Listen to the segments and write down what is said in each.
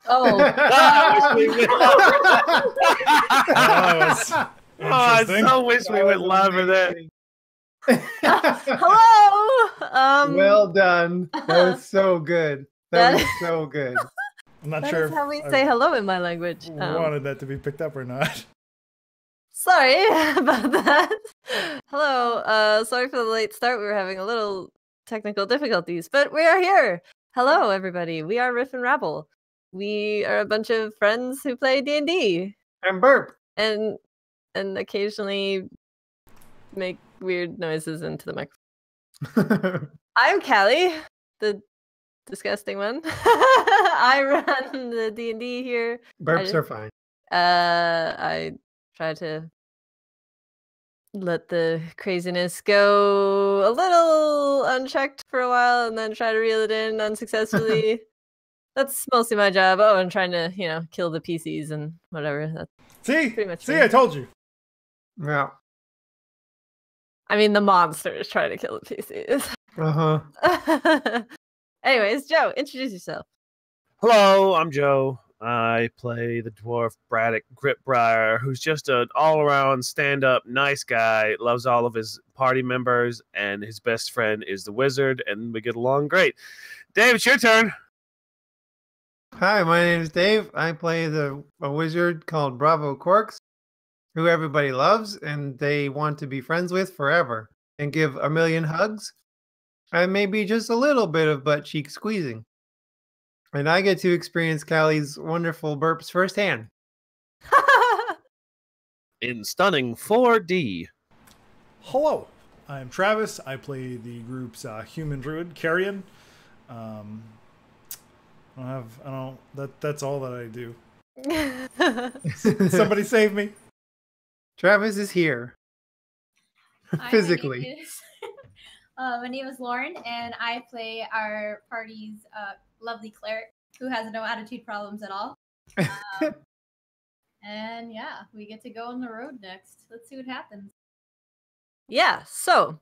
Oh. I so wish we would live with that. Hello. Well done. That was so good. That was so good. I'm not That sure is how we say hello in my language. wanted that to be picked up or not. Sorry about that. Hello. Sorry for the late start. We were having a little technical difficulties, but we are here. Hello, everybody. We are Riff and Rabble. We are a bunch of friends who play D&D And burp. and occasionally make weird noises into the microphone. I'm Callie, the disgusting one. I run the D&D here. Burps are fine. I try to let the craziness go a little unchecked for a while and then try to reel it in unsuccessfully. That's mostly my job. Oh, and trying to, kill the PCs and whatever. That's See? pretty much See, me. I told you. Yeah. I mean, the monster is trying to kill the PCs. Uh-huh. Anyways, Joe, introduce yourself. Hello, I'm Joe. I play the dwarf Braddock Gripbriar, who's just an all-around stand-up nice guy, loves all of his party members, and his best friend is the wizard, and we get along great. Dave, it's your turn. Hi, my name is Dave. I play a wizard called Bravo Corks, who everybody loves and they want to be friends with forever and give a million hugs and maybe just a little bit of butt cheek squeezing. And I get to experience Callie's wonderful burps firsthand. In stunning 4D. Hello, I'm Travis. I play the group's human druid, Carrion. That's all that I do. Somebody save me. Travis is here. Hi, Physically. My name is Lauren, and I play our party's lovely cleric who has no attitude problems at all. And yeah, we get to go on the road next. Let's see what happens. Yeah, so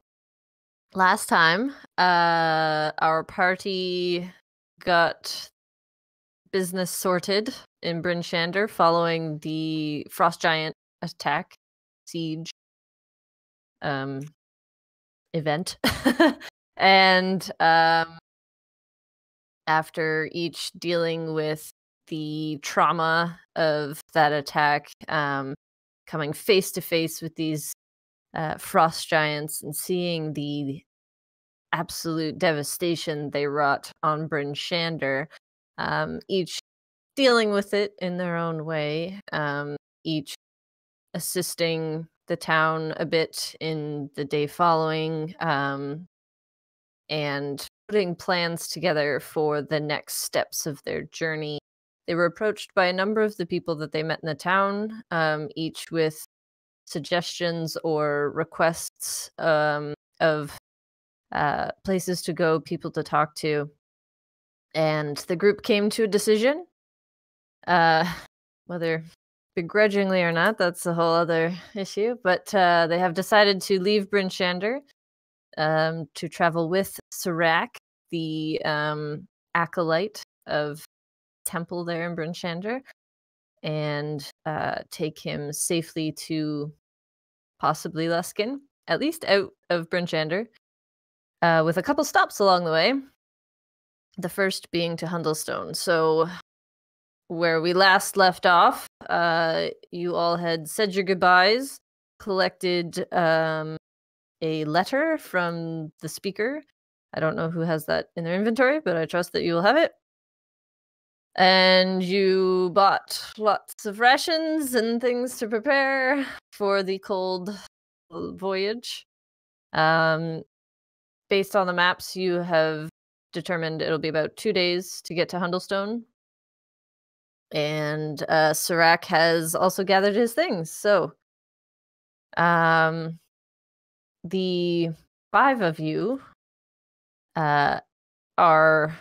last time our party got business sorted in Bryn Shander following the Frost Giant attack, siege, event. And after each dealing with the trauma of that attack, coming face to face with these frost giants and seeing the absolute devastation they wrought on Bryn Shander, each dealing with it in their own way, each assisting the town a bit in the day following, and putting plans together for the next steps of their journey. They were approached by a number of the people that they met in the town, each with suggestions or requests of places to go, people to talk to. And the group came to a decision. Whether begrudgingly or not, that's a whole other issue. But they have decided to leave Bryn Shander to travel with Serac, the acolyte of temple there in Bryn Shander, and take him safely to possibly Luskin, at least out of Bryn Shander, with a couple stops along the way. The first being to Hundlestone. So where we last left off, you all had said your goodbyes, collected a letter from the speaker. I don't know who has that in their inventory, but I trust that you will have it. And you bought lots of rations and things to prepare for the cold voyage. Based on the maps, you have determined it'll be about 2 days to get to Hundlestone. And Serac has also gathered his things. So the 5 of you are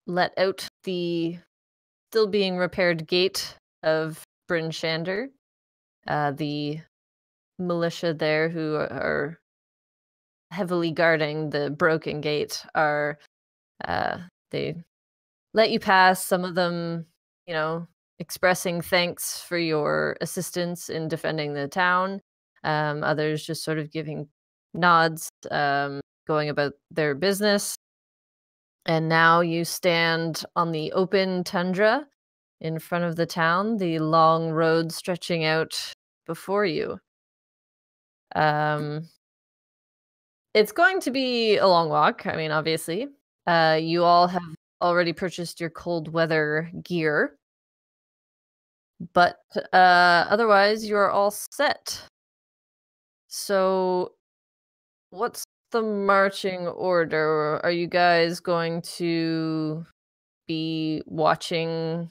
let out the still being repaired gate of Bryn Shander. The militia there who are heavily guarding the broken gate are they let you pass. Some of them, expressing thanks for your assistance in defending the town. Others just sort of giving nods, going about their business. And now you stand on the open tundra in front of the town, the long road stretching out before you. It's going to be a long walk. I mean, obviously. You all have already purchased your cold weather gear. But otherwise, you're all set. So, what's the marching order? Are you guys going to be watching?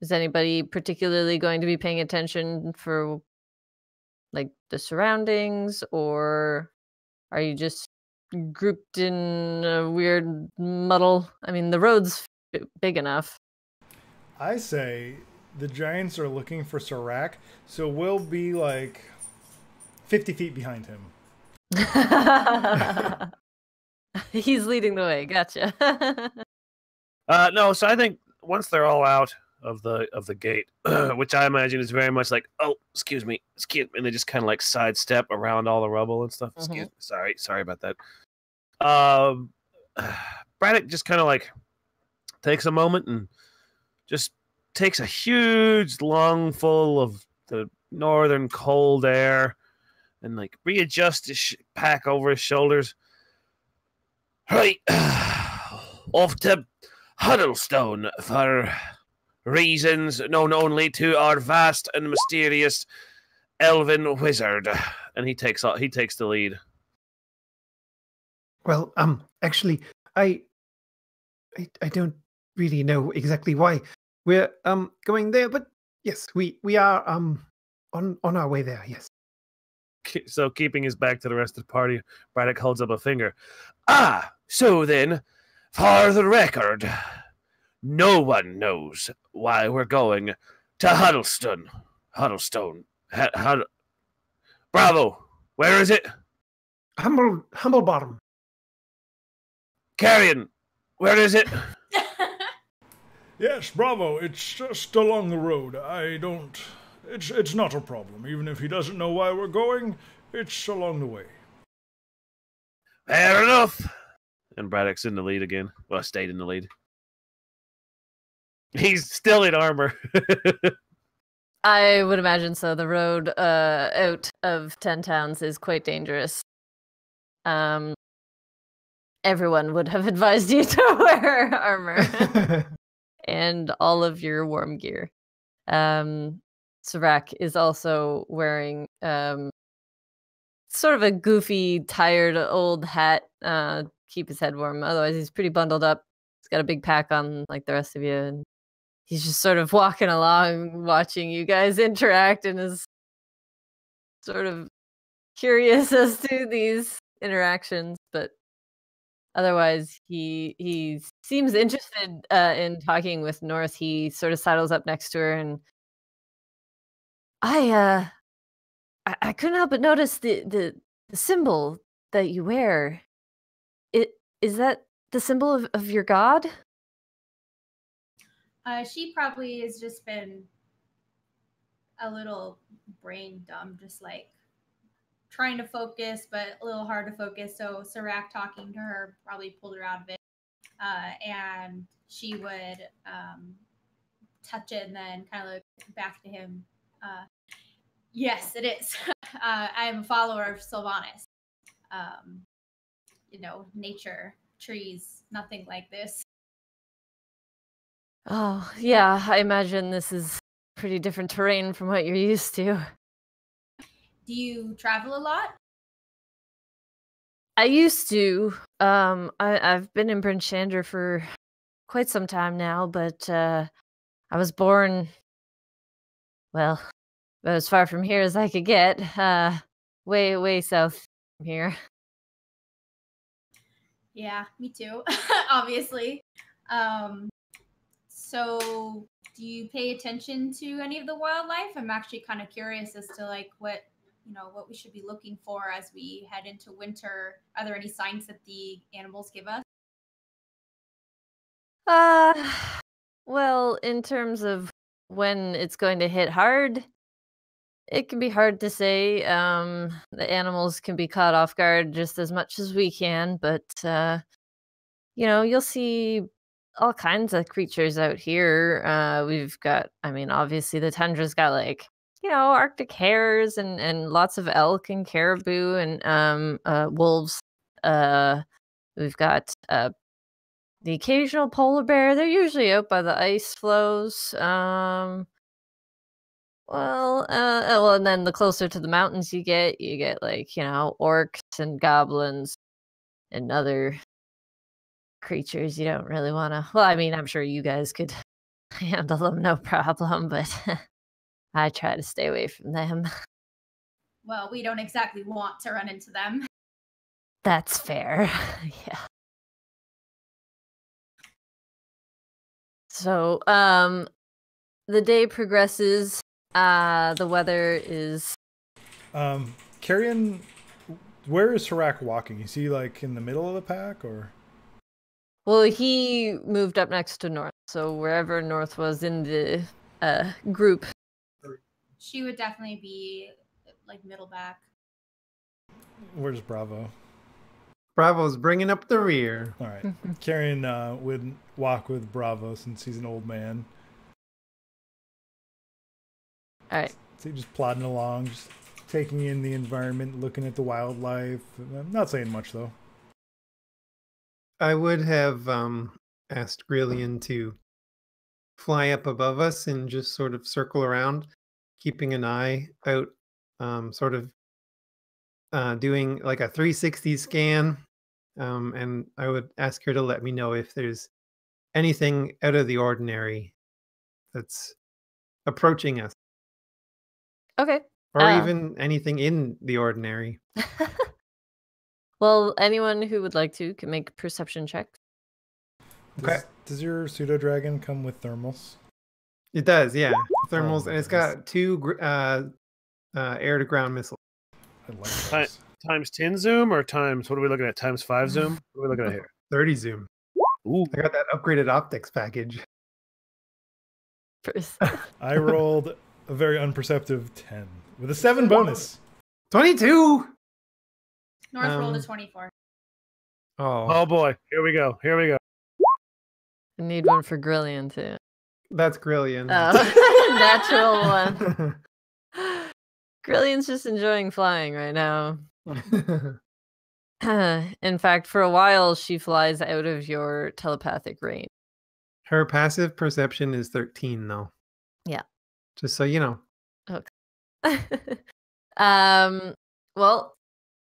Is anybody particularly going to be paying attention for like the surroundings, or are you just grouped in a weird muddle? I mean, the road's big enough. I say the giants are looking for Serac, so we'll be like 50 feet behind him. He's leading the way. Gotcha. No, so I think once they're all out of the gate, which I imagine is very much like, oh, excuse me, and they just kind of like sidestep around all the rubble and stuff. Excuse me, sorry about that. Braddock just kind of like takes a moment and just takes a huge lungful of the northern cold air and like readjusts his pack over his shoulders. Right, off to Huddlestone for reasons known only to our vast and mysterious elven wizard. And he takes the lead. Well, actually, I don't really know exactly why we're going there, but yes, we are on our way there. Yes. So, keeping his back to the rest of the party, Braddock holds up a finger. So then, for the record, no one knows why we're going to Huddlestone. Bravo. Where is it? Humble Bottom. Carrion, where is it? Yes, Bravo. It's just along the road. It's not a problem. Even if he doesn't know why we're going, it's along the way. Fair enough. And Braddock's in the lead again. Well, stayed in the lead. He's still in armor. I would imagine so. The road out of 10 Towns is quite dangerous. Everyone would have advised you to wear armor and all of your warm gear. Serac is also wearing sort of a goofy, tired old hat, keep his head warm. Otherwise, he's pretty bundled up. He's got a big pack on like the rest of you, and he's just sort of walking along, watching you guys interact, and is sort of curious as to these interactions. But otherwise, he seems interested in talking with North. He sort of sidles up next to her, and I couldn't help but notice the symbol that you wear. Is that the symbol of your god? She probably has just been a little brain dumb, just like trying to focus, but a little hard to focus. So Serac talking to her probably pulled her out of it. And she would touch it and then kind of look back to him. Yes, it is. I am a follower of Sylvanas. Nature, trees, nothing like this. Oh, yeah, I imagine this is pretty different terrain from what you're used to. Do you travel a lot? I used to. I've been in Bryn Shander for quite some time now, but I was born, well, about as far from here as I could get. Way, way south from here. Yeah, me too, obviously. So do you pay attention to any of the wildlife? I'm actually kind of curious as to like what we should be looking for as we head into winter. Are there any signs that the animals give us? Uh, well, in terms of when it's going to hit hard, it can be hard to say. The animals can be caught off guard just as much as we can, but you'll see all kinds of creatures out here. We've got, I mean, obviously the tundra's got like, Arctic hares and lots of elk and caribou and wolves. We've got the occasional polar bear. They're usually out by the ice flows. And then the closer to the mountains you get like, orcs and goblins and other creatures you don't really want to. Well, I mean, I'm sure you guys could handle them no problem, but I try to stay away from them. Well, we don't exactly want to run into them. That's fair. Yeah. So, the day progresses. The weather is. Carrion, where is Serac walking? Is he like in the middle of the pack or? Well, he moved up next to North, so wherever North was in the group. She would definitely be like middle back. Where's Bravo? Bravo's bringing up the rear. All right. Carrion would walk with Bravo since he's an old man. All right. So just plodding along, just taking in the environment, looking at the wildlife. I'm not saying much, though. I would have asked Grillian to fly up above us and just sort of circle around, keeping an eye out, sort of doing like a 360 scan. And I would ask her to let me know if there's anything out of the ordinary that's approaching us. Okay. Or even anything in the ordinary. Well, anyone who would like to can make perception checks. Okay. Does your pseudo dragon come with thermals? It does, yeah. Thermals, Oh, and it's got 2 air to ground missiles. I like those. Times 10 zoom or times, what are we looking at? Times 5 zoom? What are we looking at here? 30 zoom. Ooh. I got that upgraded optics package. I rolled a very unperceptive 10 with a 7 bonus. 22. North rolled a 24. Oh boy, here we go. I need one for Grillian too. That's Grillian. Natural one. Grillian's just enjoying flying right now. In fact, for a while, she flies out of your telepathic range. Her passive perception is 13, though. Yeah. Just so you know. Okay. Well,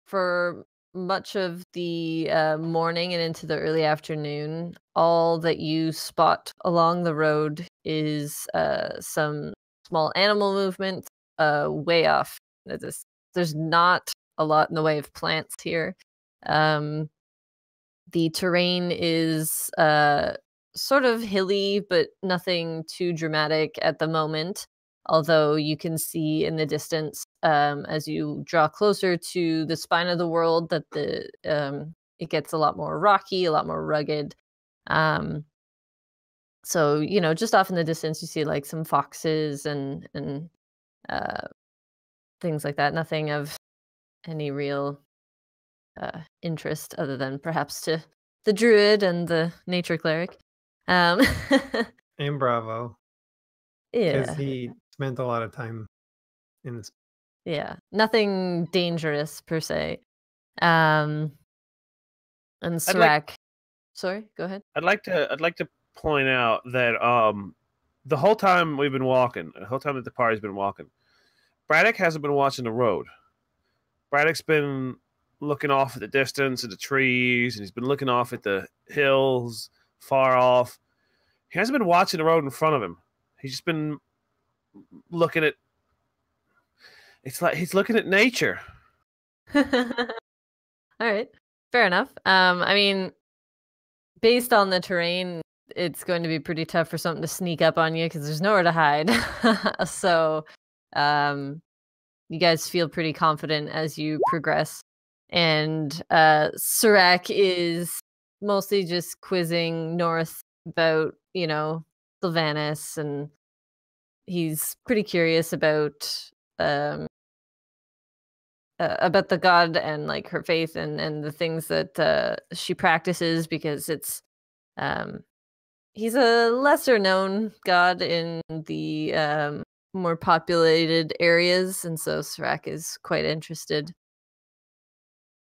for much of the morning and into the early afternoon, all that you spot along the road is some small animal movement way off. There's not a lot in the way of plants here. The terrain is sort of hilly, but nothing too dramatic at the moment. Although you can see in the distance, as you draw closer to the spine of the world, that it gets a lot more rocky, a lot more rugged. So just off in the distance, you see like some foxes and things like that. Nothing of any real interest other than perhaps to the druid and the nature cleric. And Bravo. Yeah. Because he spent a lot of time in this. Yeah. Nothing dangerous per se. And Serac. Sorry, go ahead. I'd like to point out that the whole time we've been walking, the whole time that the party's been walking, Braddock hasn't been watching the road. Braddock's been looking off at the distance at the trees, and he's been looking off at the hills far off. He hasn't been watching the road in front of him. He's just been looking at. It's like he's looking at nature. All right, fair enough. I mean, based on the terrain, it's going to be pretty tough for something to sneak up on you because there's nowhere to hide. So, you guys feel pretty confident as you progress. And Serac is mostly just quizzing North about, Sylvanas, and he's pretty curious about the god and like her faith and the things that she practices, because it's he's a lesser known god in the more populated areas, and so Serac is quite interested.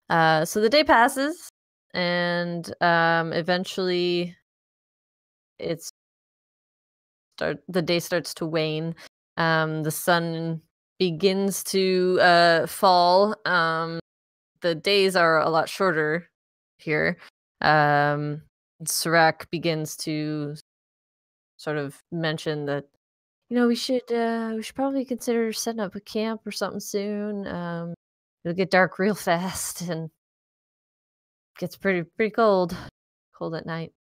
So the day passes, and eventually the day starts to wane. The sun begins to fall. The days are a lot shorter here. Serac begins to sort of mention that, we should probably consider setting up a camp or something soon. It'll get dark real fast and gets pretty cold at night.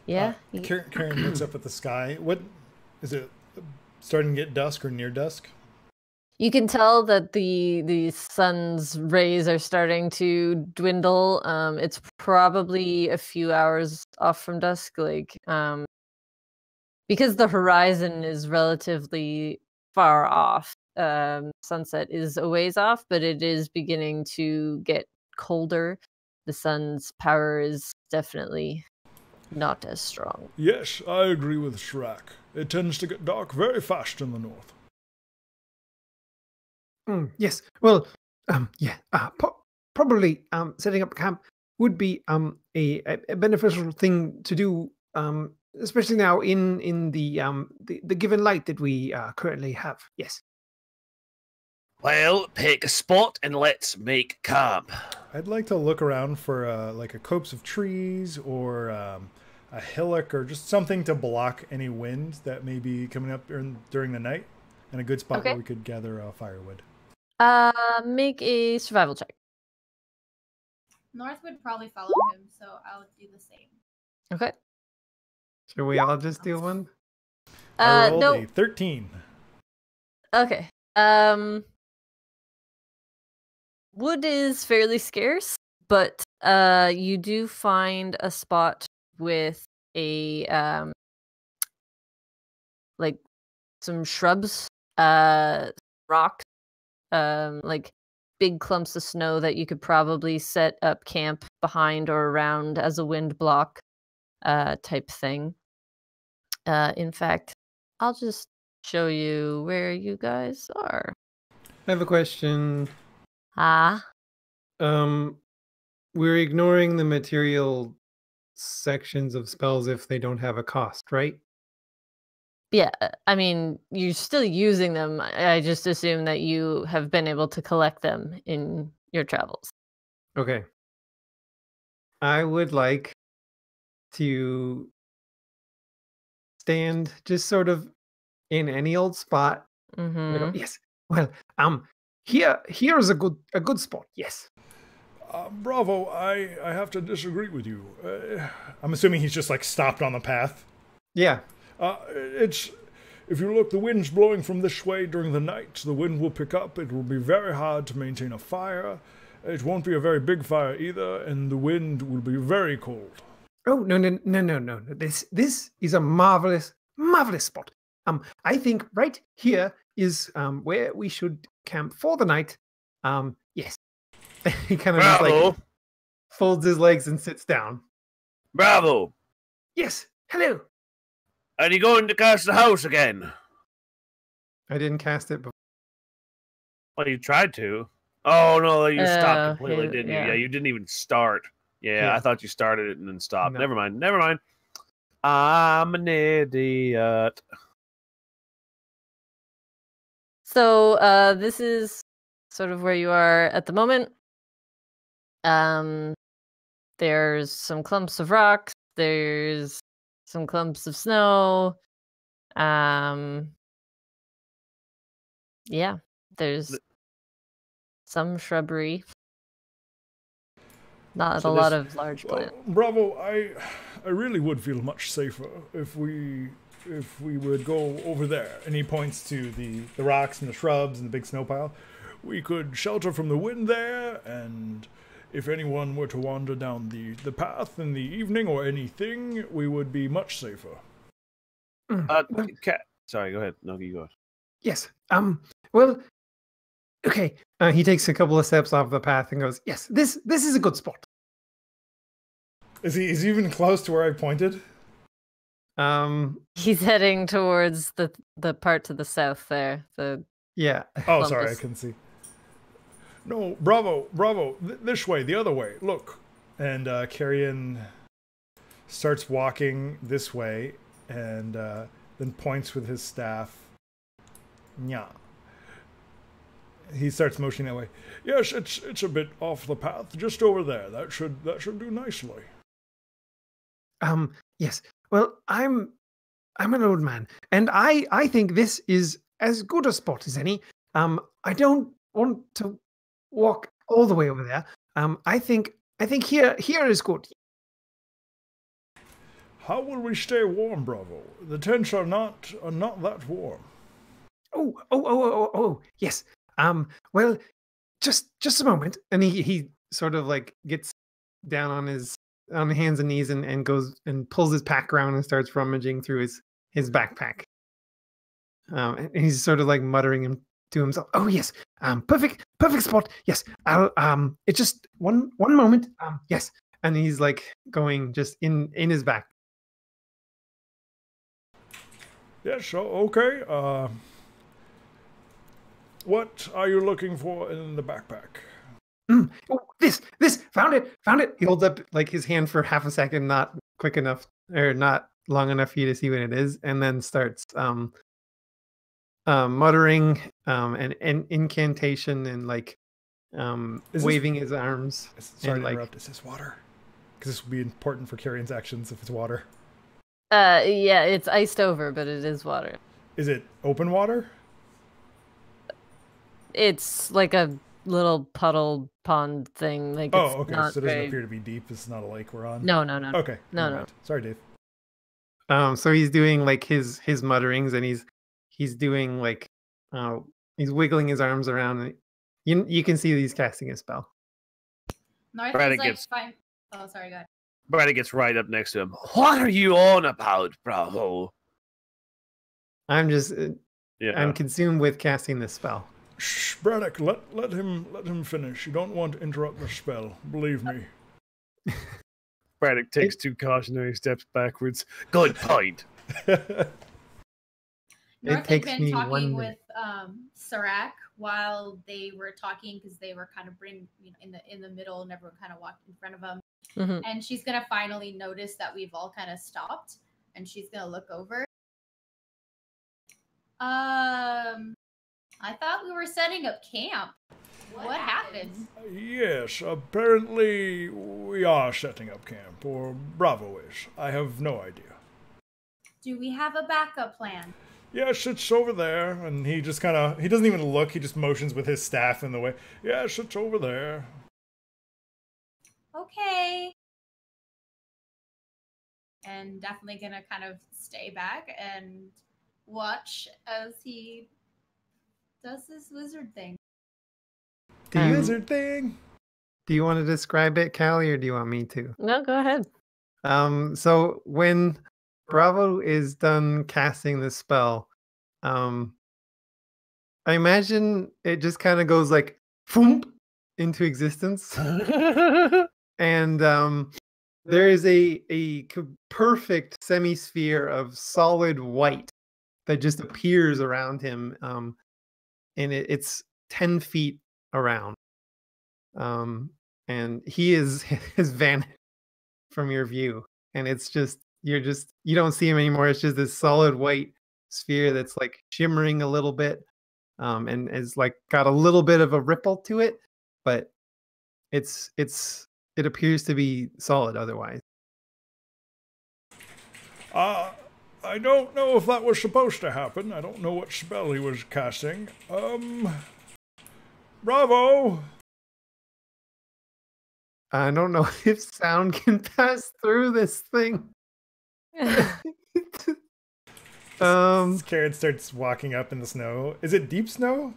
Yeah. Karen looks up at the sky. What is it? Starting to get dusk or near dusk? You can tell that the sun's rays are starting to dwindle. It's probably a few hours off from dusk, because the horizon is relatively far off. Sunset is a ways off, but it is beginning to get colder. The sun's power is definitely not as strong. Yes, I agree with Serac. It tends to get dark very fast in the north. Yes. Well, probably setting up camp would be a beneficial thing to do, especially now in the given light that we currently have. Yes. Well, pick a spot and let's make camp. I'd like to look around for like a copse of trees or a hillock or just something to block any wind that may be coming up during the night, and a good spot where we could gather firewood. Make a survival check. North would probably follow him, so I'll do the same. Okay. Should we all just do one? I rolled no. a 13. Okay. Wood is fairly scarce, but you do find a spot with a like some shrubs, rocks, like big clumps of snow that you could probably set up camp behind or around as a wind block type thing. In fact, I'll just show you where you guys are. I have a question. We're ignoring the material sections of spells if they don't have a cost, right? Yeah, I mean, you're still using them. I just assume that you have been able to collect them in your travels. Okay. I would like to stand just sort of in any old spot. Mm-hmm. Yes. Well, here's a good spot. Yes. Bravo, I have to disagree with you. I'm assuming he's just like stopped on the path. Yeah. If you look, the wind's blowing from this way during the night. The wind will pick up. It will be very hard to maintain a fire. It won't be a very big fire either, and the wind will be very cold. Oh, no. This is a marvelous spot. I think right here is where we should camp for the night. Yes. He kind of just like folds his legs and sits down. Bravo. Yes. Hello. Are you going to cast the house again? I didn't cast it before. Well, you tried to. Oh, no, you stopped completely, didn't you? Yeah, you didn't even start. Yeah, I thought you started it and then stopped. No. Never mind. I'm an idiot. So, this is sort of where you are at the moment. There's some clumps of rocks. There's some clumps of snow. Yeah, there's some shrubbery. Not a lot of large plants. Bravo, I really would feel much safer if we would go over there. And he points to the rocks and the shrubs and the big snow pile. We could shelter from the wind there, and if anyone were to wander down the path in the evening or anything, we would be much safer. Sorry, go ahead. No, you go ahead. Yes. Well, okay. He takes a couple of steps off the path and goes, "Yes, this is a good spot." Is he even close to where I pointed? He's heading towards the part to the south there. Yeah. Oh, sorry, I couldn't see. No, Bravo, this way, the other way, look. And Carrion starts walking this way and then points with his staff. Nya. He starts motioning that way. Yes, it's a bit off the path, just over there. That should do nicely. Yes. Well, I'm an old man, and I think this is as good a spot as any. I don't want to walk all the way over there. I think here is good. How will we stay warm, Bravo? The tents are not that warm. Oh, yes. Well, just a moment. And he sort of like gets down on hands and knees and goes and pulls his pack around and starts rummaging through his backpack. And he's sort of like muttering to himself, "Oh yes, perfect spot. Yes, I'll it's just one moment. Yes." And he's like going just in his back. Yes, okay. What are you looking for in the backpack? Oh, this found it. He holds up like his hand for half a second, not quick enough or not long enough for you to see what it is, and then starts muttering an incantation and like waving his arms. Sorry to interrupt. Is this water? Because this will be important for Carrion's actions if it's water. Yeah, it's iced over, but it is water. Is it open water? It's like a little puddle pond thing. Like, oh, okay. Not so it doesn't appear to be deep. It's not a lake we're on. No. Okay. No. Sorry, Dave. So he's doing like his mutterings, and he's doing like he's wiggling his arms around. You can see he's casting a spell. North Braddock is like gets- fine. Oh, sorry, go ahead. Braddock gets right up next to him. What are you on about, Bravo? I'm just Yeah. I'm consumed with casting this spell. Shh, Braddock, let him finish. You don't want to interrupt the spell. Believe me. Braddock takes 2 cautionary steps backwards. Good point. North had takes been me talking one with Serac while they were talking because they were kind of in the middle and everyone kind of walked in front of them. Mhm. And she's gonna finally notice that we've all kind of stopped, and she's gonna look over. I thought we were setting up camp. What happened? Yes, apparently we are setting up camp, or Bravo is. I have no idea. Do we have a backup plan? Yes, it's over there. And he just he doesn't even look, he just motions with his staff in the way. Yes, it's over there. Okay. And definitely gonna kind of stay back and watch as he does this wizard thing. Lizard thing. Do you want to describe it, Callie, or do you want me to? No, go ahead. So when Bravo is done casting the spell, I imagine it just kind of goes like "foomp" into existence, and there is a perfect semi-sphere of solid white that just appears around him, and it's 10 feet around, and he has vanished from your view, and it's just you don't see him anymore. It's just this solid white sphere that's like shimmering a little bit, and is like got a little bit of a ripple to it, but it appears to be solid otherwise. I don't know if that was supposed to happen. I don't know what spell he was casting. Bravo! I don't know if sound can pass through this thing. Carrot starts walking up in the snow. Is it deep snow?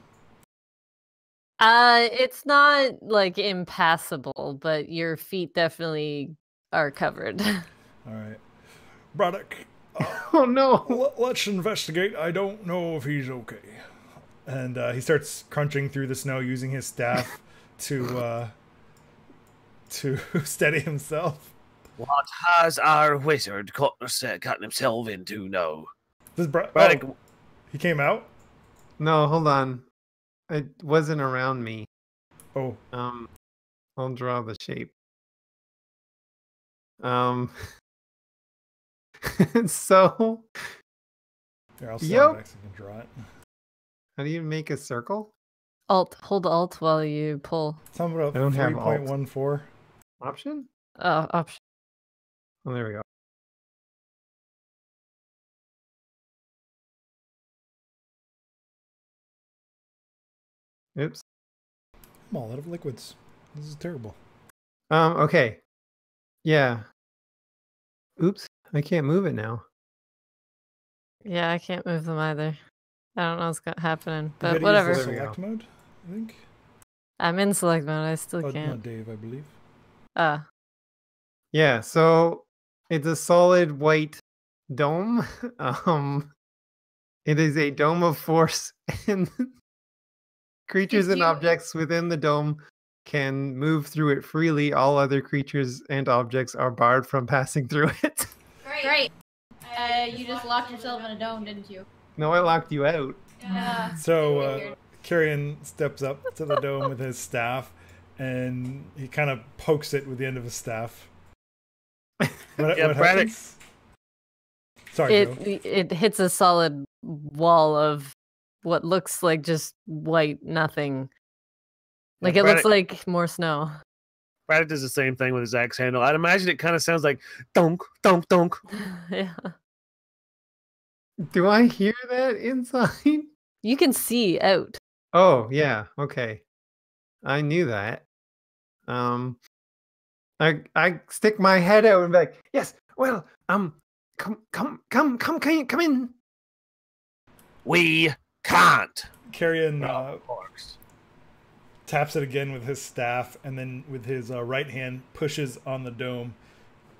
It's not like impassable, but your feet definitely are covered. All right. Braddock, Oh no! let's investigate. I don't know if he's okay. And he starts crunching through the snow using his staff to steady himself. What has our wizard gotten himself into now? This Braddock, he came out? No, hold on. It wasn't around me. Oh. I'll draw the shape. So Here, I'll stand Yep. back so you can draw it. how do you make a circle? Hold Alt while you pull. Something about I don't have Alt. 3.14. Option? Option. Oh, there we go. Oops. I'm all out of liquids. This is terrible. Okay. Yeah. Oops. I can't move it now. Yeah, I can't move them either. I don't know what's happening, You but gotta use whatever. the There we select go. mode, I think. I'm in select mode. I still Oh, can't. not Dave, I believe. Yeah, so it's a solid white dome. It is a dome of force, and creatures Did and you- objects within the dome can move through it freely. All other creatures and objects are barred from passing through it. Great. You just locked yourself in a dome, didn't you? No, I locked you out. So Figured. Carrion steps up to the dome with his staff, and he kind of pokes it with the end of his staff. What Yeah, Braddock- happens? Sorry, Joe. It hits a solid wall of what looks like just white nothing. Like it looks like more snow. Braddock does the same thing with his axe handle. I'd imagine it kind of sounds like donk, donk, donk. Yeah. Do I hear that inside? You can see out. Oh, yeah. Okay. I knew that. I stick my head out and be like, yes, well, come in. We can't. Carrion Of course. taps it again with his staff, and then with his right hand pushes on the dome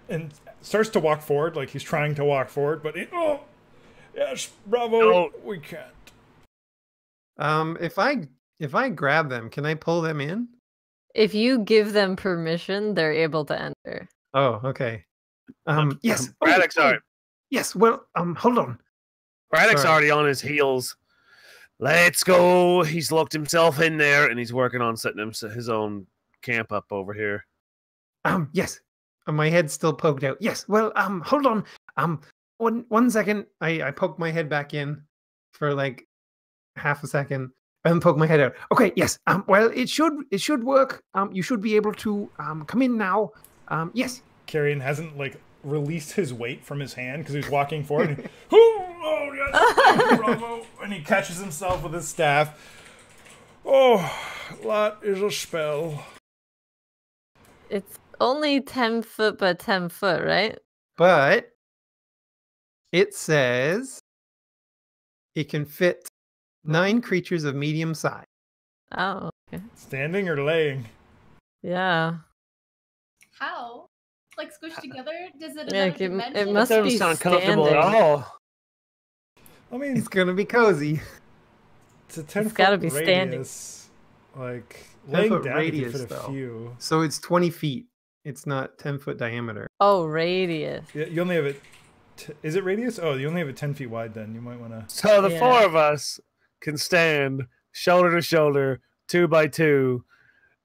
and starts to walk forward, like he's trying to walk forward, but oh, yes, bravo, No. we can't. If I grab them, can I pull them in? If you give them permission, they're able to enter. Oh, okay. Yes. Braddock's oh, already. Yes. Well, hold on. Braddock's Sorry. already on his heels. Let's go. He's locked himself in there, and he's working on setting his own camp up over here. Yes. My head's still poked out. Yes. Well, hold on. One second. I poke my head back in for like half a second, and poke my head out. Okay. Yes. Well, it should work. You should be able to come in now. Yes. Carrion hasn't like released his weight from his hand because he's walking forward. And oh yes, bravo! And he catches himself with his staff. Oh, that is a spell. It's only 10 foot by 10 foot, right? But it says it can fit 9 creatures of medium size. Oh, okay. Standing or laying? Yeah. How? Like squished together? Does it Yeah, another it dimension? must That doesn't be sound comfortable at standing. all. I mean, It's gonna be cozy. it's a 10 gotta foot be standing. radius. Like 10 laying foot down, you radius, could fit a though. few. So it's 20 feet. It's not 10-foot diameter. Oh, radius. Yeah, you only have it. Is it radius? Oh, you only have it 10 feet wide. Then you might want to. So the Yeah. 4 of us can stand shoulder to shoulder, 2 by 2,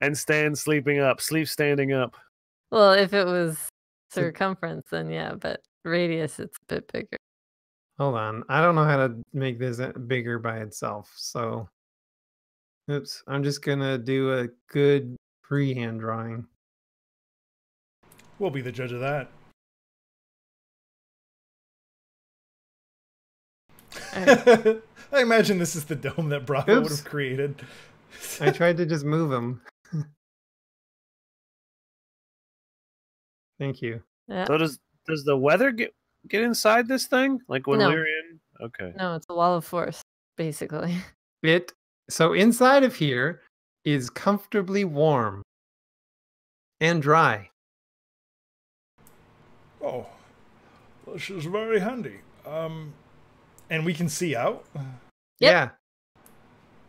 and sleep standing up. Well, if it was circumference, then yeah, but radius, it's a bit bigger. Hold on. I don't know how to make this bigger by itself. So, oops. I'm just gonna do a good freehand drawing. We'll be the judge of that. I imagine this is the dome that Bravo would Oops. have created. I tried to just move him. Thank you. Yeah. So does the weather get inside this thing? Like when No. we were in? Okay. No, it's a wall of force, basically. So inside of here is comfortably warm and dry. Oh, this is very handy. And we can see out? Yep. Yeah.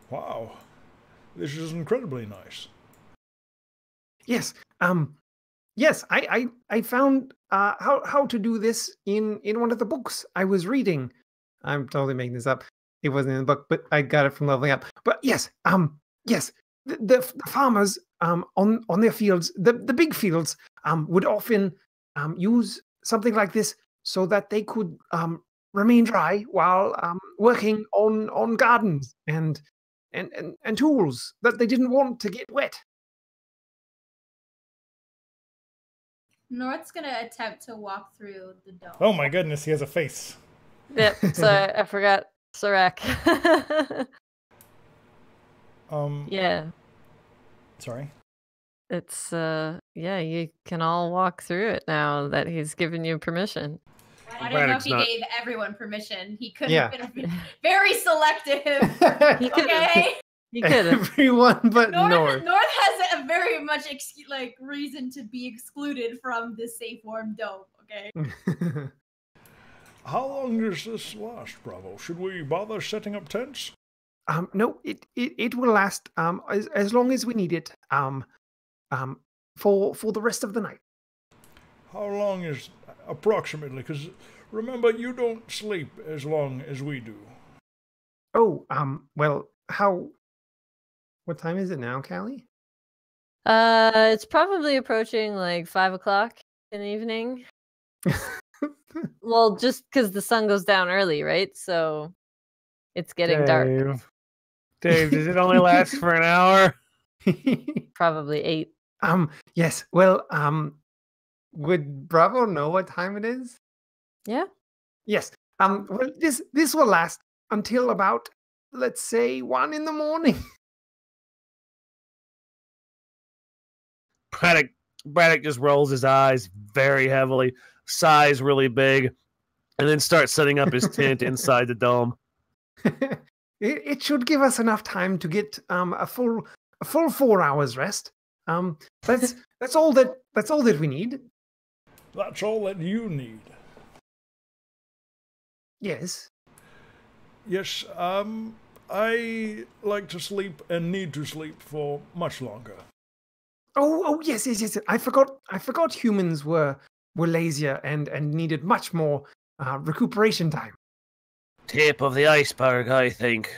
Wow. This is incredibly nice. Yes. Yes, I found how to do this in one of the books I was reading. I'm totally making this up. It wasn't in the book, but I got it from Leveling Up. But yes, yes, the farmers on their fields, the big fields, would often use something like this so that they could remain dry while working on gardens and tools that they didn't want to get wet. North's gonna attempt to walk through the dome. Oh my goodness, he has a face. Yep. So I forgot Serac. Yeah. Sorry. It's yeah, you can all walk through it now that he's given you permission. I don't know if he gave everyone permission. He could have been very selective. He could Okay. He could have. Everyone but North. North has a very much reason to be excluded from this safe warm dome. Okay. How long does this last, Bravo? Should we bother setting up tents? No, it will last as long as we need it. For the rest of the night. How long is approximately? Because remember, you don't sleep as long as we do. Oh, well, what time is it now, Callie? It's probably approaching like 5 o'clock in the evening. Well, just because the sun goes down early, right? So it's getting dark. Dave, does it only last for an hour? Probably 8. Yes. Well, would Bravo know what time it is? Yeah. Yes. Well, this will last until about, let's say, 1 in the morning. Braddock just rolls his eyes very heavily, sighs really big, and then starts setting up his tent inside the dome. It should give us enough time to get a full 4 hours rest. That's all that we need. That's all that you need. Yes. Yes, I like to sleep and need to sleep for much longer. Oh, yes. I forgot humans were lazier and needed much more recuperation time. Tip of the iceberg, I think.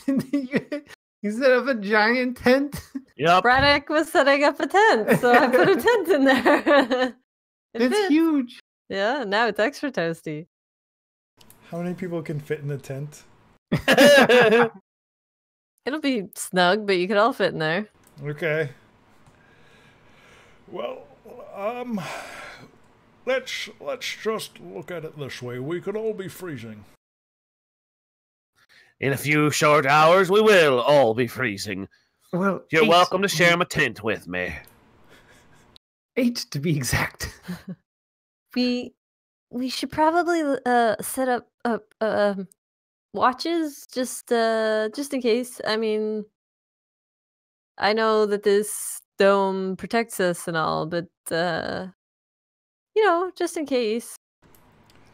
You set up a giant tent? Yep. Braddock was setting up a tent, so I put a tent in there. It's huge. Yeah, now it's extra toasty. How many people can fit in the tent? It'll be snug, but you could all fit in there. Okay. Well, let's just look at it this way. We could all be freezing. In a few short hours, we will all be freezing. Well, you're welcome to share my tent with me. 8 to be exact. We should probably set up watches just in case. I mean, I know that this dome protects us and all, but just in case.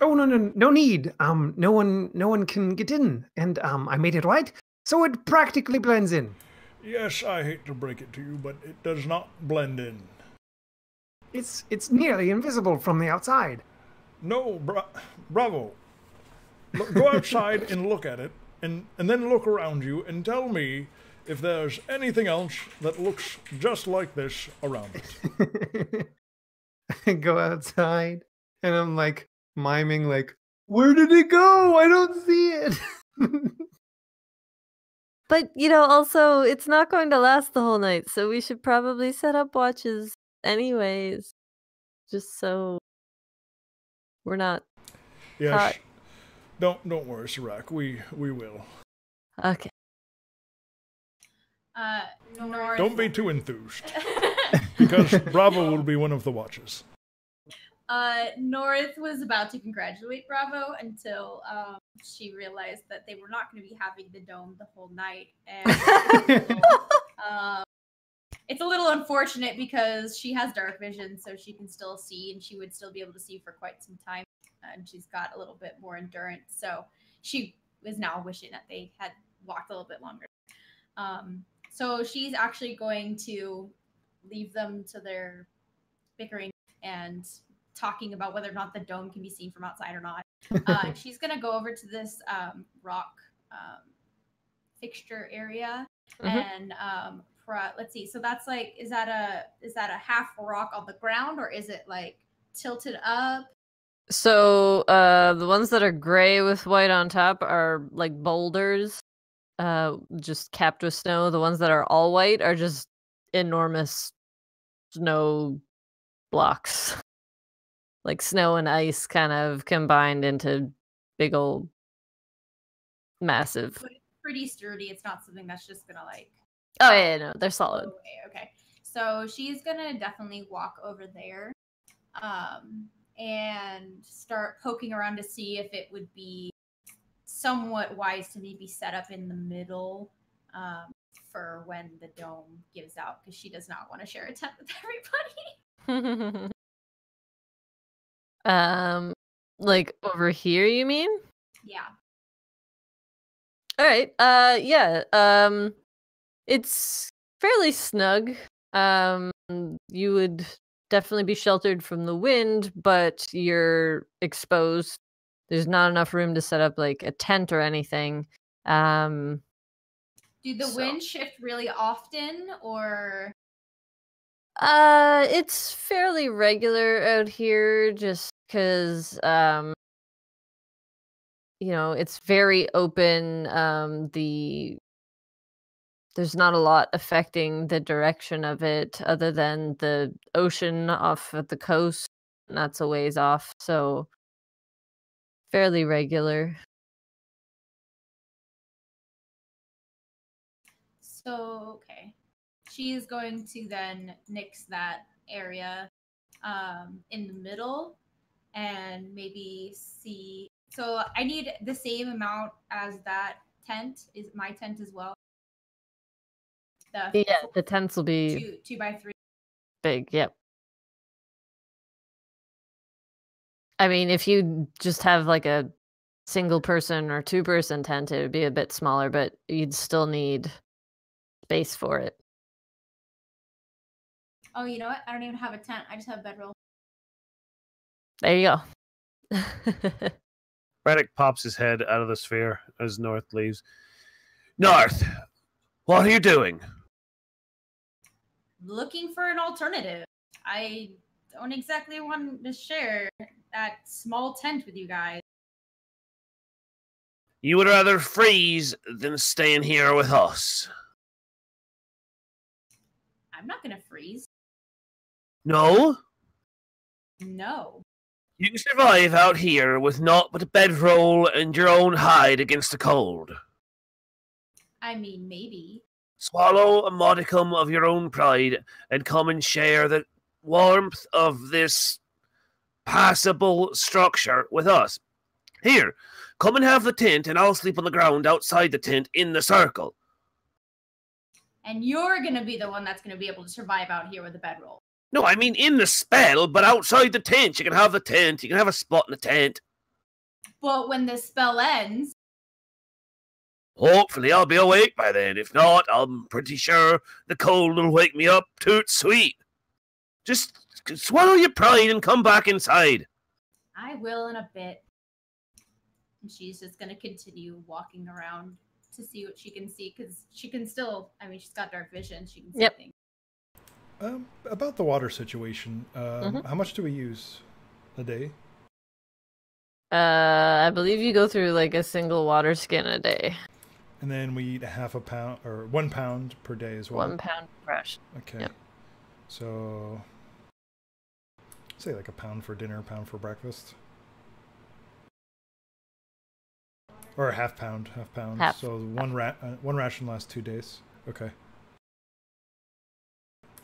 Oh no need. No one can get in, and I made it white, so it practically blends in. Yes, I hate to break it to you, but it does not blend in. It's nearly invisible from the outside. No, Bravo. Go outside and look at it, and then look around you and tell me if there's anything else that looks just like this around it. I go outside, and I'm like miming, like, where did it go? I don't see it. But, also, it's not going to last the whole night, so we should probably set up watches anyways, just so we're not caught. Don't worry, Serac. We will. Okay. North. Don't be too enthused, because Bravo will be one of the watches. North was about to congratulate Bravo until she realized that they were not going to be having the dome the whole night, and it's a little unfortunate because she has dark vision, so she can still see, and she would still be able to see for quite some time, and she's got a little bit more endurance, so she is now wishing that they had walked a little bit longer. So she's actually going to leave them to their bickering and talking about whether or not the dome can be seen from outside or not. She's gonna go over to this rock fixture area, and let's see. So that's like, is that a half rock on the ground, or is it like tilted up? So the ones that are gray with white on top are like boulders, just capped with snow. The ones that are all white are just enormous snow blocks. Like snow and ice kind of combined into big old massive. But it's pretty sturdy. It's not something that's just gonna like. Oh yeah, no, they're solid. Okay. So she's gonna definitely walk over there, and start poking around to see if it would be somewhat wise to maybe set up in the middle, for when the dome gives out, because she does not want to share a tent with everybody. Like over here, you mean? Yeah. All right. Yeah. It's fairly snug. You would definitely be sheltered from the wind, but you're exposed. There's not enough room to set up like a tent or anything. Do the wind shift really often, or? It's fairly regular out here, just because it's very open. There's not a lot affecting the direction of it other than the ocean off at the coast, and that's a ways off, so fairly regular. So, okay. She's going to then nix that area in the middle and maybe see. So I need the same amount as that tent. Is my tent as well? The tents will be 2 by 3. Big, yep. I mean, if you just have like a single person or 2-person tent, it would be a bit smaller, but you'd still need space for it. Oh, you know what? I don't even have a tent. I just have a bedroll. There you go. Braddock pops his head out of the sphere as North leaves. North, what are you doing? Looking for an alternative. I don't exactly want to share that small tent with you guys. You would rather freeze than stay in here with us. I'm not going to freeze. No? No. You can survive out here with naught but a bedroll and your own hide against the cold. I mean, maybe. Swallow a modicum of your own pride and come and share the warmth of this passable structure with us. Here, come and have the tent and I'll sleep on the ground outside the tent in the circle. And you're going to be the one that's going to be able to survive out here with a bedroll. No, I mean in the spell, but outside the tent. You can have the tent. You can have a spot in the tent. But when the spell ends... Hopefully I'll be awake by then. If not, I'm pretty sure the cold will wake me up toot sweet. Just swallow your pride and come back inside. I will in a bit. And she's just going to continue walking around to see what she can see, because she can still, I mean, she's got dark vision. She can see things. About the water situation, how much do we use a day? I believe you go through like a single water skin a day. And then we eat half a pound or 1 pound per day as well. 1 pound fresh. Okay. Yep. So say like a pound for dinner, a pound for breakfast. Or a half pound. Half. So one ration lasts 2 days. Okay.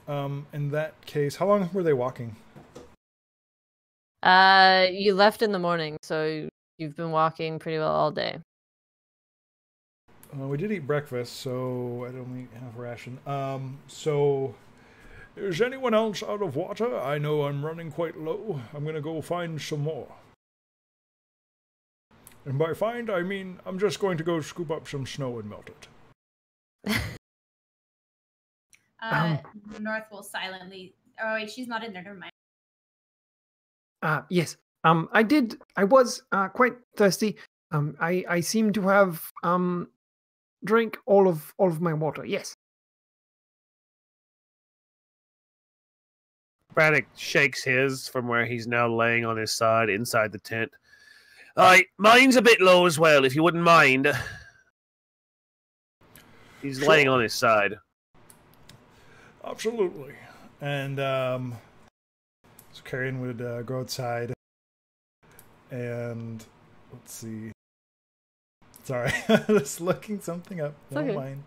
In that case, how long were they walking? You left in the morning, so you've been walking pretty well all day. We did eat breakfast, so I don't eat half a ration. So is anyone else out of water? I know I'm running quite low. I'm gonna go find some more. And by find, I mean I'm just going to go scoop up some snow and melt it. North will silently. Oh wait, she's not in there. Never mind. Yes. I was quite thirsty. I seem to have drank all of my water. Yes. Braddock shakes his from where he's now laying on his side inside the tent. Mine's a bit low as well, if you wouldn't mind. He's laying on his side. Absolutely. And so Carrion would go outside and let's see. Sorry, just looking something up. Don't mind.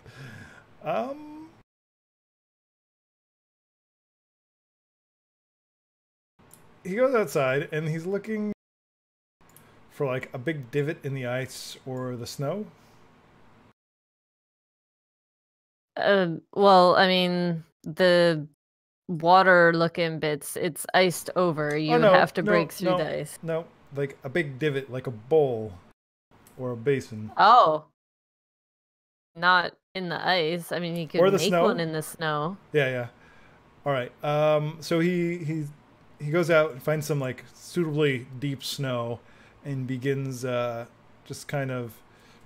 He goes outside and he's looking for like a big divot in the ice or the snow. Well, I mean, the water-looking bits, it's iced over. You would have to break through the ice. No, like a big divot, like a bowl or a basin. Oh. Not in the ice. I mean, you could make one in the snow. Yeah. All right. So he goes out and finds some like suitably deep snow and begins just kind of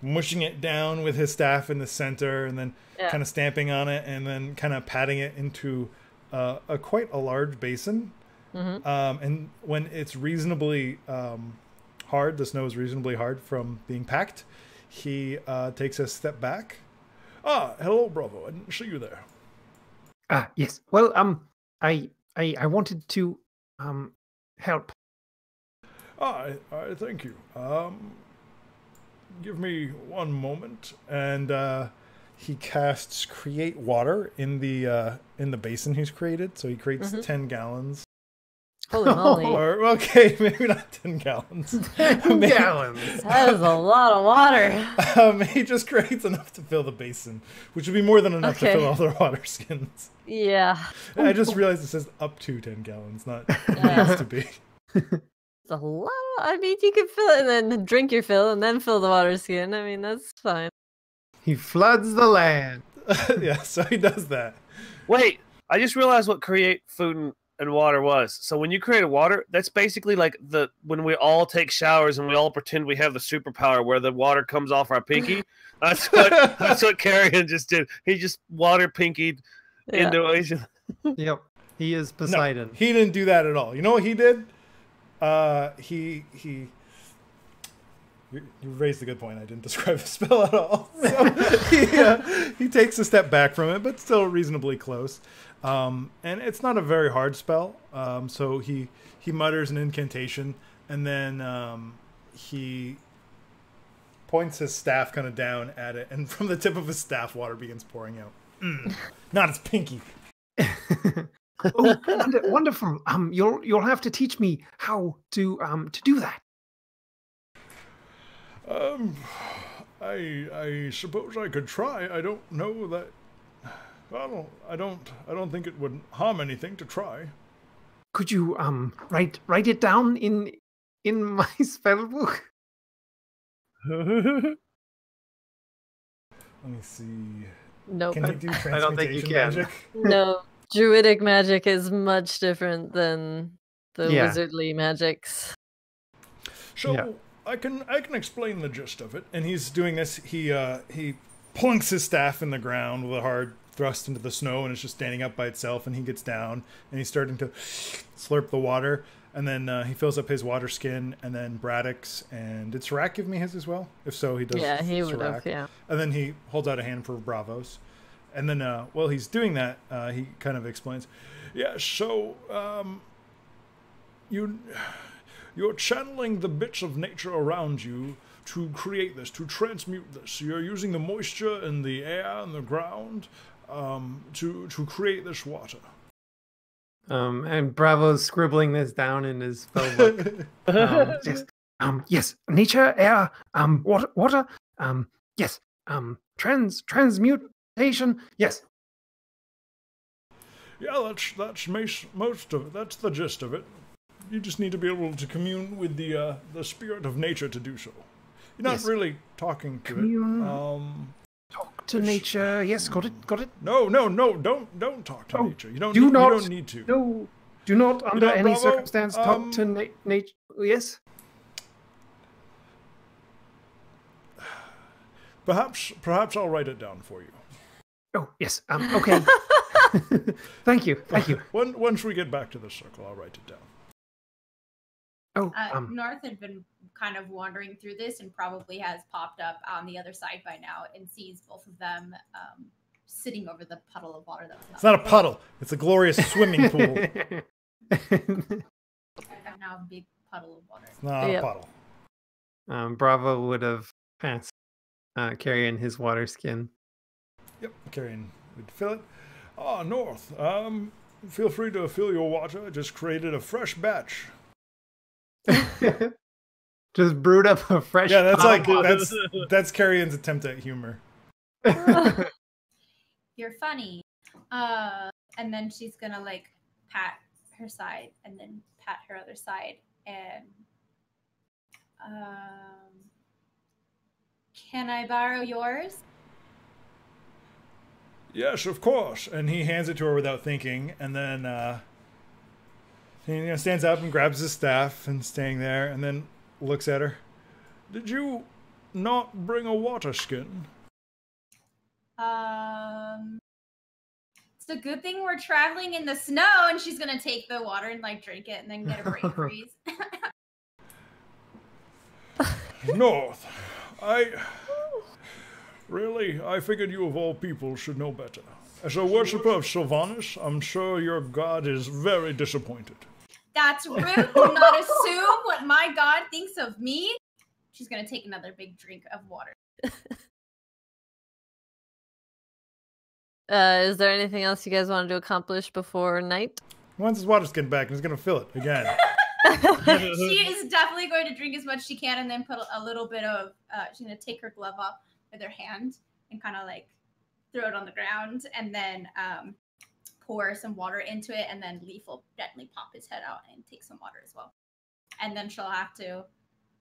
mushing it down with his staff in the center and then kind of stamping on it and then kind of patting it into quite a large basin. Mm-hmm. And when it's reasonably hard, the snow is reasonably hard from being packed, he takes a step back. Hello, Bravo. I didn't see you there. Yes. Well, I wanted to help. I thank you. Give me one moment, and he casts Create Water in the basin he's created. So he creates 10 gallons. Holy moly! Okay, maybe not 10 gallons. 10 gallons. That is a lot of water. He just creates enough to fill the basin, which would be more than enough to fill all their water skins. Yeah. I just realized it says up to 10 gallons, not needs to be. It's a lot. I mean, you can fill it and then drink your fill and then fill the water skin. I mean, that's fine. He floods the land. Yeah, so he does that. Wait, I just realized what create food and water was. So when you create a water, that's basically like when we all take showers and we all pretend we have the superpower where the water comes off our pinky. That's what Carrion just did. He just water pinkied into Asia. Yep, he is Poseidon. No, he didn't do that at all. You know what he did? You raised a good point. I didn't describe the spell at all. So he takes a step back from it, but still reasonably close. And it's not a very hard spell. So he mutters an incantation, and then he points his staff kind of down at it, and from the tip of his staff, water begins pouring out. Not his pinky. Oh, wonderful! You'll have to teach me how to do that. I suppose I could try. I don't know that. I don't think it would harm anything to try. Could you write it down in my spell book? Let me see. Nope. Can you do transmutation I don't think you can. magic? No. Druidic magic is much different than the wizardly magics. So I can explain the gist of it. And he's doing this. He plunks his staff in the ground with a hard thrust into the snow, and it's just standing up by itself. And he gets down and he's starting to slurp the water. And then he fills up his water skin, and then Braddock's. And did Serac give me his as well? If so, he does. Yeah, he would have. Yeah. And then he holds out a hand for Bravo's. And then while he's doing that, he kind of explains, so you're channeling the bits of nature around you to create this, to transmute this. You're using the moisture in the air and the ground to create this water. And Bravo's scribbling this down in his spell book. Yes. Yes. Nature, air, water. Yes. Transmutation. Yes. Yeah, that's most of it. That's the gist of it. You just need to be able to commune with the spirit of nature to do so. You're not really talking to it. Talk to nature. Yes, got it. No, don't talk to nature. You don't need to. No, do not under any Bravo, circumstance talk to nature. Yes. Perhaps I'll write it down for you. Oh, yes. Okay. Thank you. Once we get back to the circle, I'll write it down. Oh, North had been kind of wandering through this and probably has popped up on the other side by now and sees both of them sitting over the puddle of water. It's not a puddle. It's a glorious swimming pool. Now a big puddle of water. It's not a puddle. Bravo would have passed carrying his water skin. Yep, carrying. We'd fill it. North. Feel free to fill your water. I just created a fresh batch. Just brewed up a fresh. Yeah, that's Carrion's attempt at humor. You're funny. And then she's gonna like pat her side and then pat her other side and can I borrow yours? Yes, of course. And he hands it to her without thinking, and then he stands up and grabs his staff and staying there, and then looks at her. Did you not bring a water skin? It's a good thing we're traveling in the snow, and she's gonna take the water and like drink it and then get a brain freeze. North, I figured you of all people should know better. As a worshiper of Sylvanas, I'm sure your god is very disappointed. That's rude. Do not assume what my god thinks of me. She's gonna take another big drink of water. Is there anything else you guys wanted to accomplish before night? He wants his water skin back, and he's gonna fill it again. She is definitely going to drink as much as she can, and then put a little bit of. She's gonna take her glove off with her hand and kind of like throw it on the ground, and then pour some water into it, and then Leaf will gently pop his head out and take some water as well. And then she'll have to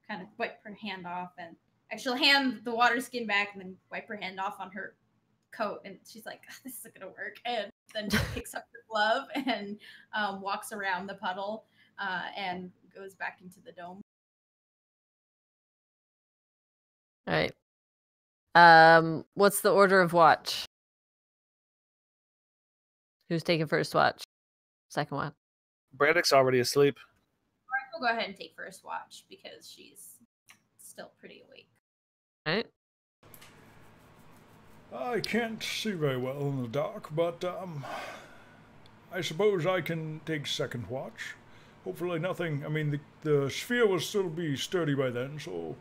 kind of wipe her hand off, and she'll hand the water skin back, and then wipe her hand off on her coat, and she's like, "This isn't gonna work." And then she picks up her glove and walks around the puddle and goes back into the dome. All right. What's the order of watch? Who's taking first watch? Second watch? Braddock's already asleep. We'll go ahead and take first watch because she's still pretty awake. All right. I can't see very well in the dark, but I suppose I can take second watch. Hopefully nothing. I mean, the sphere will still be sturdy by then, so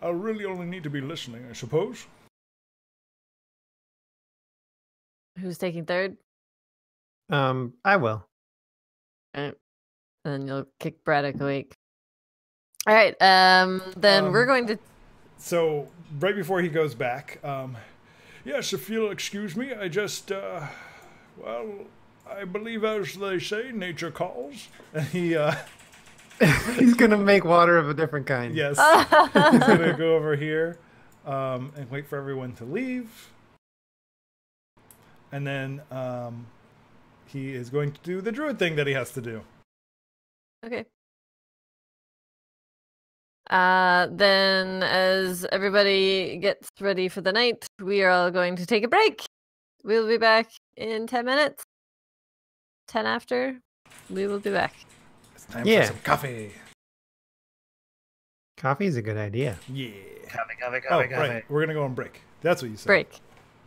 I'll really only need to be listening, I suppose. Who's taking third? I will. All right. And then you'll kick Braddock awake. All right. Then we're going to. So right before he goes back, yes, if you'll excuse me, I just, well, I believe as they say, nature calls. And he, He's gonna make water of a different kind. yes, he's gonna go over here, and wait for everyone to leave. And then, he is going to do the druid thing that he has to do. Okay. Then as everybody gets ready for the night, we are all going to take a break. We'll be back in 10 minutes. 10 after. We will be back. It's time for some coffee. Coffee's a good idea. Yeah. Coffee. Right. We're gonna go on break. That's what you said. Break.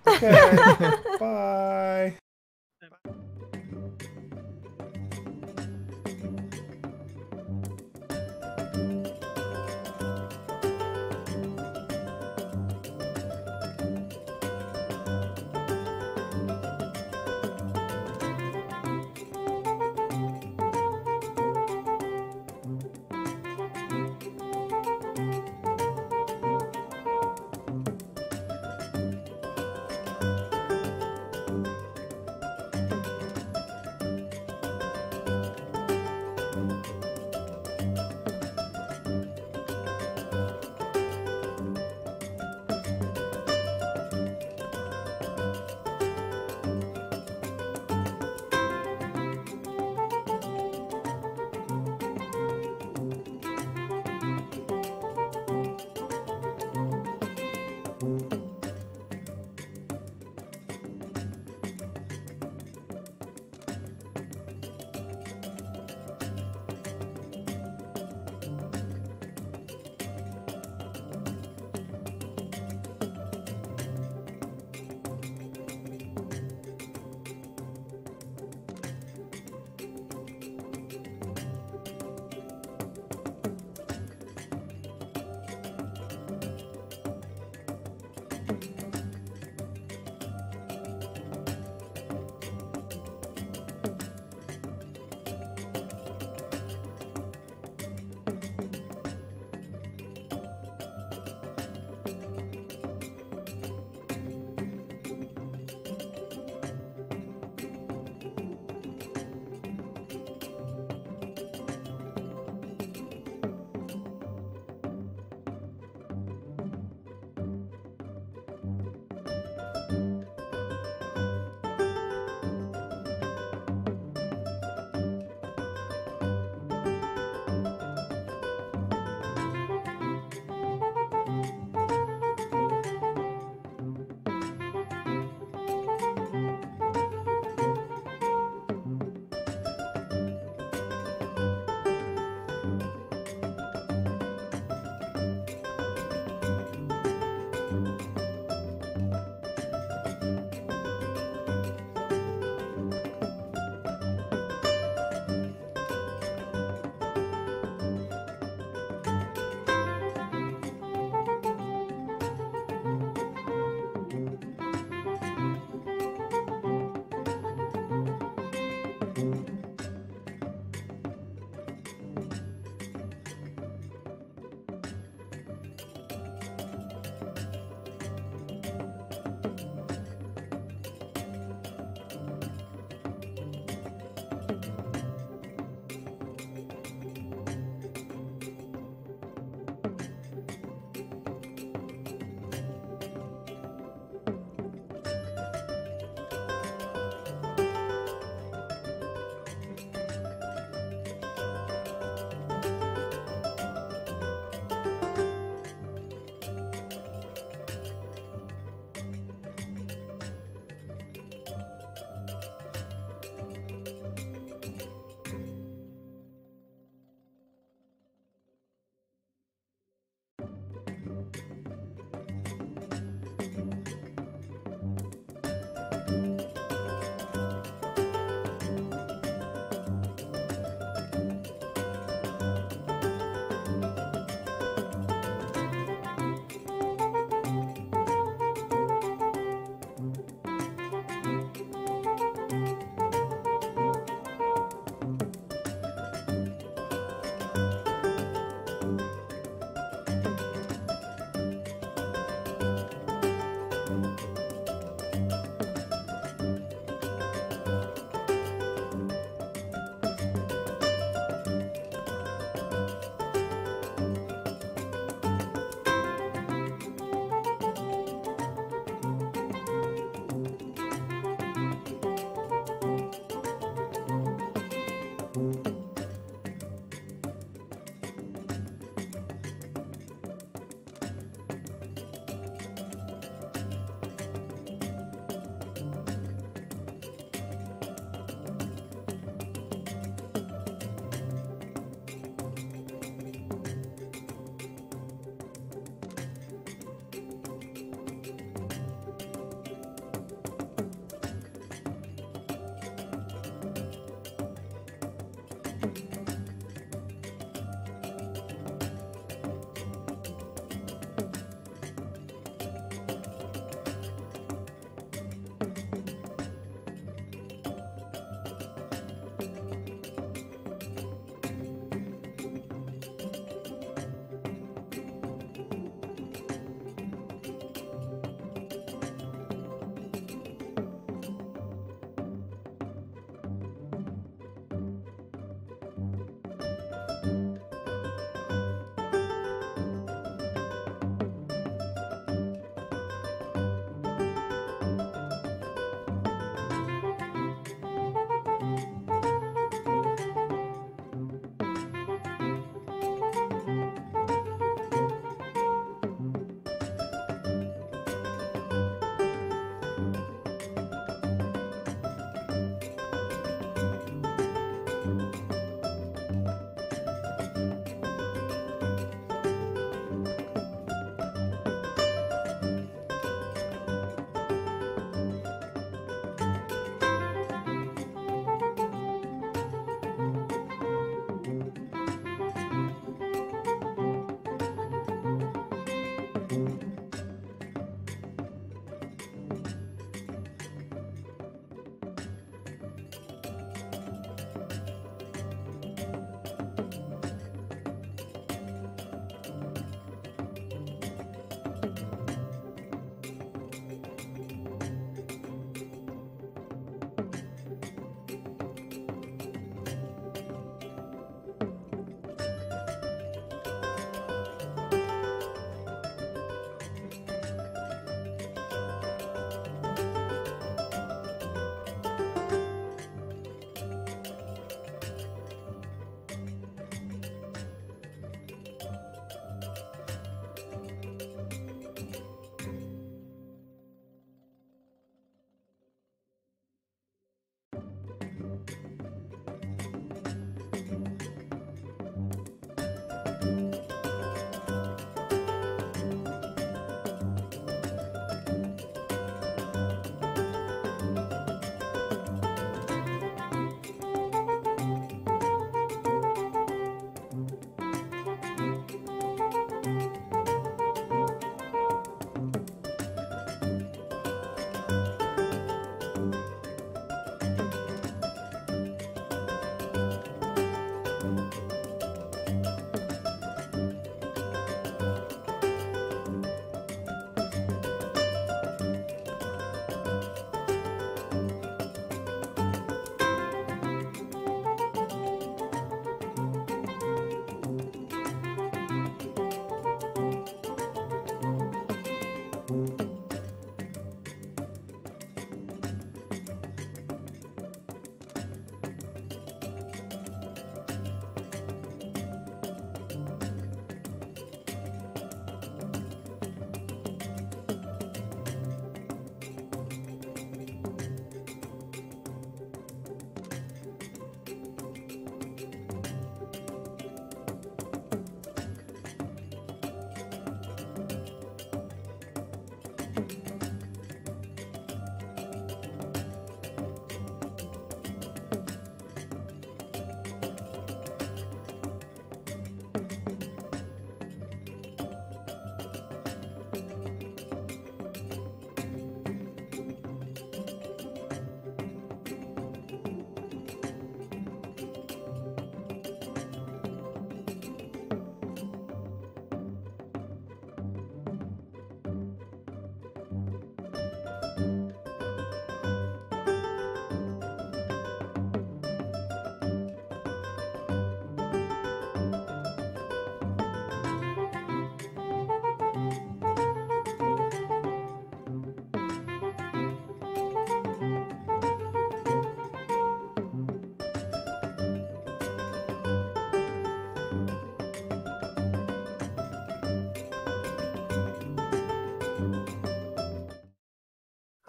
Okay. Bye.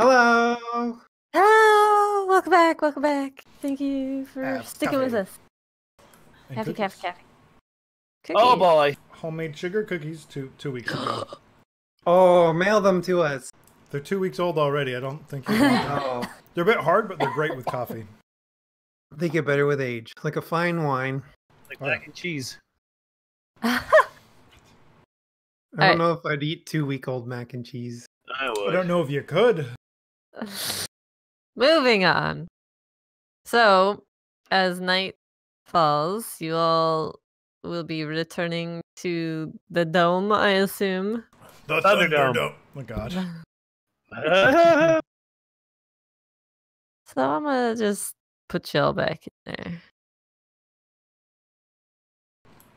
Hello. Oh, welcome back. Welcome back. Thank you for Have sticking with coffee. us. And Caffey, cookies. caffey, caffey. Oh Cookies. boy. Homemade sugar cookies 2 weeks ago. Oh, mail them to us. They're 2 weeks old already. I don't think you want them. Oh, They're a bit hard, but they're great with coffee. they get better with age, like a fine wine. Like Oh. mac and cheese. I Alright. don't know if I'd eat 2-week-old mac and cheese. I I would. don't know if you could. Moving on. So, as night falls, you all will be returning to the dome, I assume. The Thunderdome. Thunderdome. Oh my god. So I'm gonna just put y'all back in there.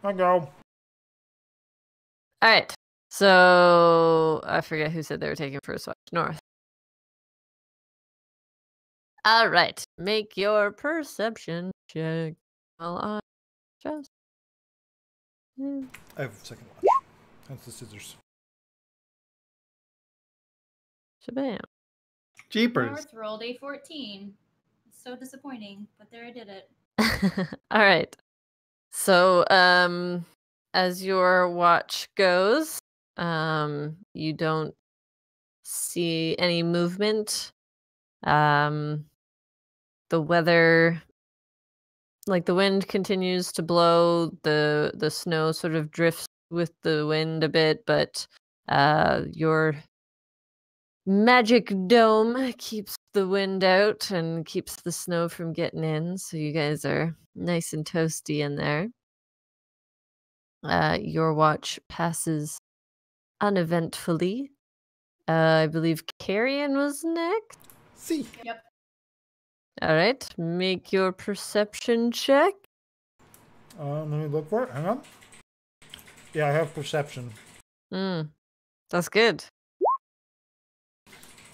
I go. Alright. So I forget who said they were taking first watch. North. Alright. Make your perception check. While I just I have second watch. That's the scissors. shabam. Jeepers. North rolled a 14. So disappointing, but there I did it. All right. So, as your watch goes, you don't see any movement. The weather, like the wind continues to blow. The snow sort of drifts with the wind a bit, but your magic dome keeps the wind out and keeps the snow from getting in, so you guys are nice and toasty in there. Your watch passes uneventfully. I believe Carrion was next. See. Yep. All right, make your perception check. Let me look for it. Hang on. Yeah, I have perception. That's good.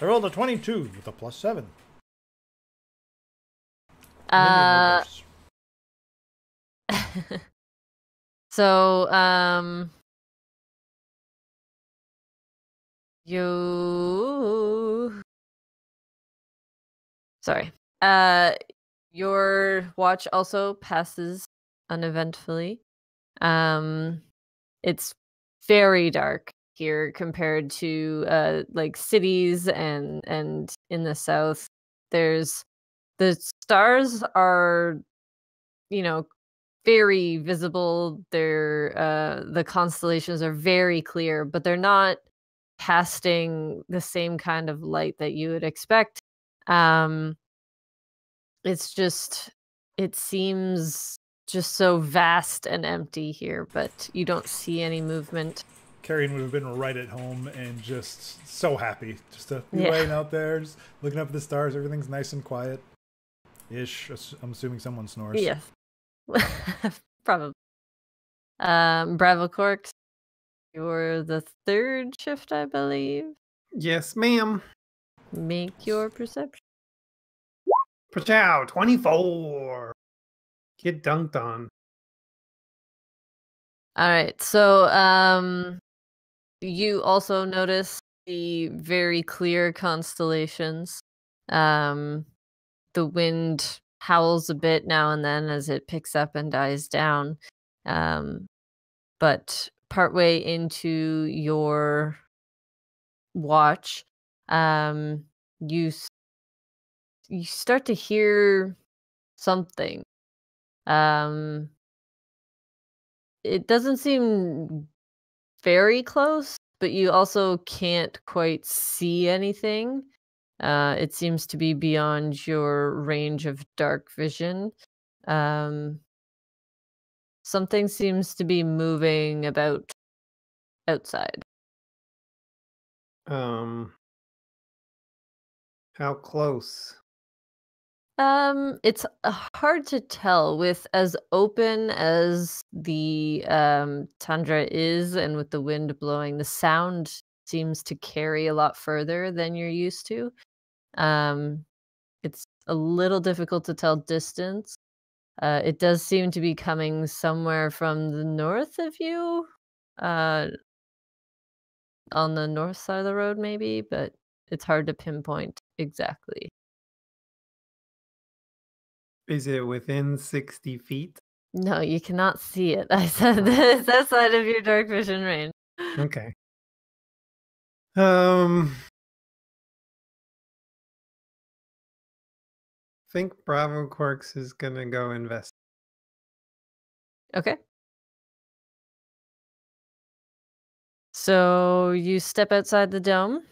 I rolled a 22 with a +7. Uh, Reverse. so, you. Sorry. Your watch also passes uneventfully. It's very dark here compared to like cities and in the south. There's the stars are, very visible. They're the constellations are very clear, but they're not casting the same kind of light that you would expect. It's just, it seems just so vast and empty here, but you don't see any movement. Carrion would have been right at home and just so happy just to be Yeah. laying out there, just looking up at the stars. Everything's nice and quiet. Ish. I'm assuming someone snores. Yes. Probably. Bravo Corks, you're the third shift, I believe. Yes, ma'am. Make your perception. Pachow, 24. Get dunked on. All right. So, you also notice the very clear constellations. The wind howls a bit now and then as it picks up and dies down. But partway into your watch, you start to hear something. It doesn't seem very close, but you also can't quite see anything. It seems to be beyond your range of dark vision. Something seems to be moving about outside. How close? It's hard to tell with as open as the tundra is and with the wind blowing. The sound seems to carry a lot further than you're used to. It's a little difficult to tell distance. It does seem to be coming somewhere from the north of you, on the north side of the road maybe, but it's hard to pinpoint exactly. Is it within 60 feet? No, you cannot see it. I said it's outside of your dark vision range. Okay. Think Bravo Quarks is gonna go invest. Okay. So you step outside the dome.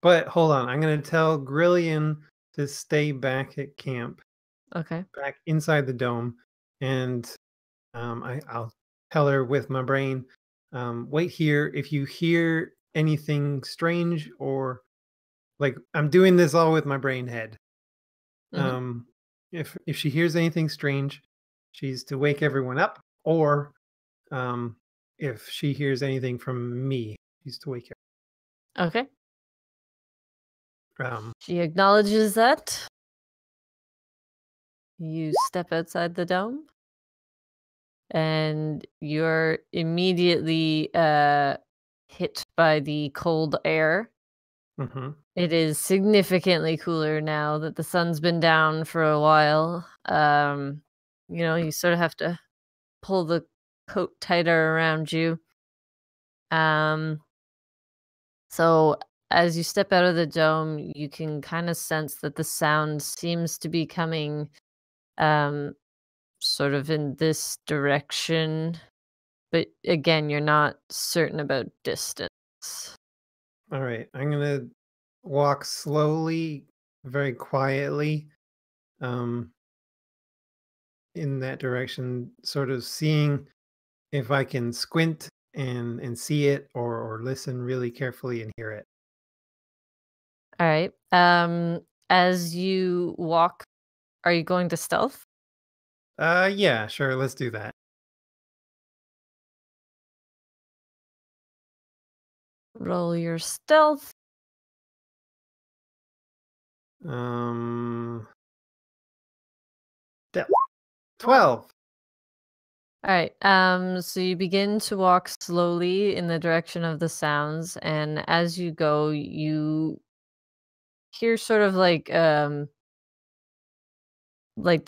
But hold on, I'm gonna tell Grillian to stay back at camp, Okay. back inside the dome, and I'll tell her with my brain, wait here. If you hear anything strange or like I'm doing this all with my brain head. Mhm. If she hears anything strange, she's to wake everyone up, or if she hears anything from me, she's to wake Okay. her. She acknowledges that. You step outside the dome, and you're immediately hit by the cold air. Mm-hmm. It is significantly cooler now that the sun's been down for a while. You sort of have to pull the coat tighter around you. So as you step out of the dome, you can kind of sense that the sound seems to be coming sort of in this direction. But again, you're not certain about distance. All right, I'm gonna walk slowly, very quietly, in that direction, sort of seeing if I can squint and see it, or listen really carefully and hear it. All right. As you walk, are you going to stealth? Yeah, sure, let's do that. Roll your stealth. Stealth. 12. All right. So you begin to walk slowly in the direction of the sounds, and as you go, you hear sort of like the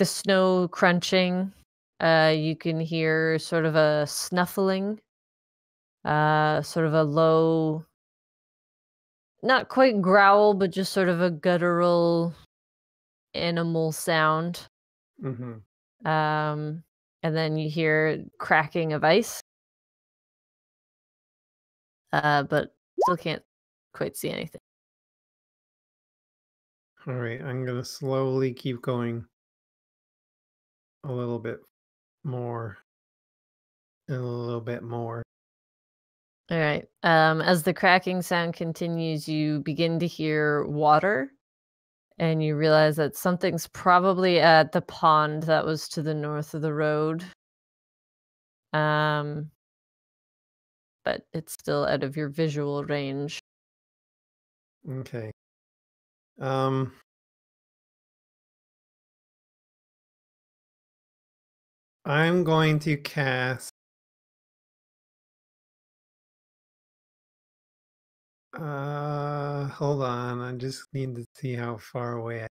snow crunching. You can hear sort of a snuffling, sort of a low, not quite growl, but just sort of a guttural animal sound. Mm-hmm. And then you hear cracking of ice. But still can't quite see anything. All right, I'm gonna slowly keep going a little bit more and a little bit more. All right. As the cracking sound continues, you begin to hear water, and you realize that something's probably at the pond that was to the north of the road. But it's still out of your visual range. Okay. I'm going to cast hold on, I just need to see how far away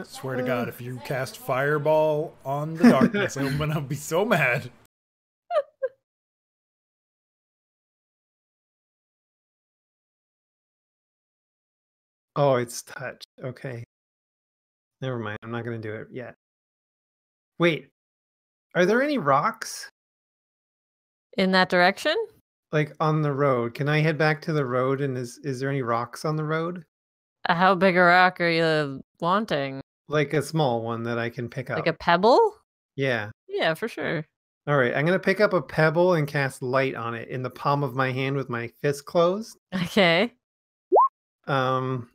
Swear to God, if you cast Fireball on the darkness, I'm gonna be so mad. Oh, it's touch. Okay. Never mind. I'm not going to do it yet. Wait. Are there any rocks In that direction? like on the road? Can I head back to the road, and is there any rocks on the road? How big a rock are you wanting? Like a small one that I can pick up. Like a pebble? Yeah. Yeah, for sure. All right, I'm going to pick up a pebble and cast light on it in the palm of my hand with my fist closed. Okay. And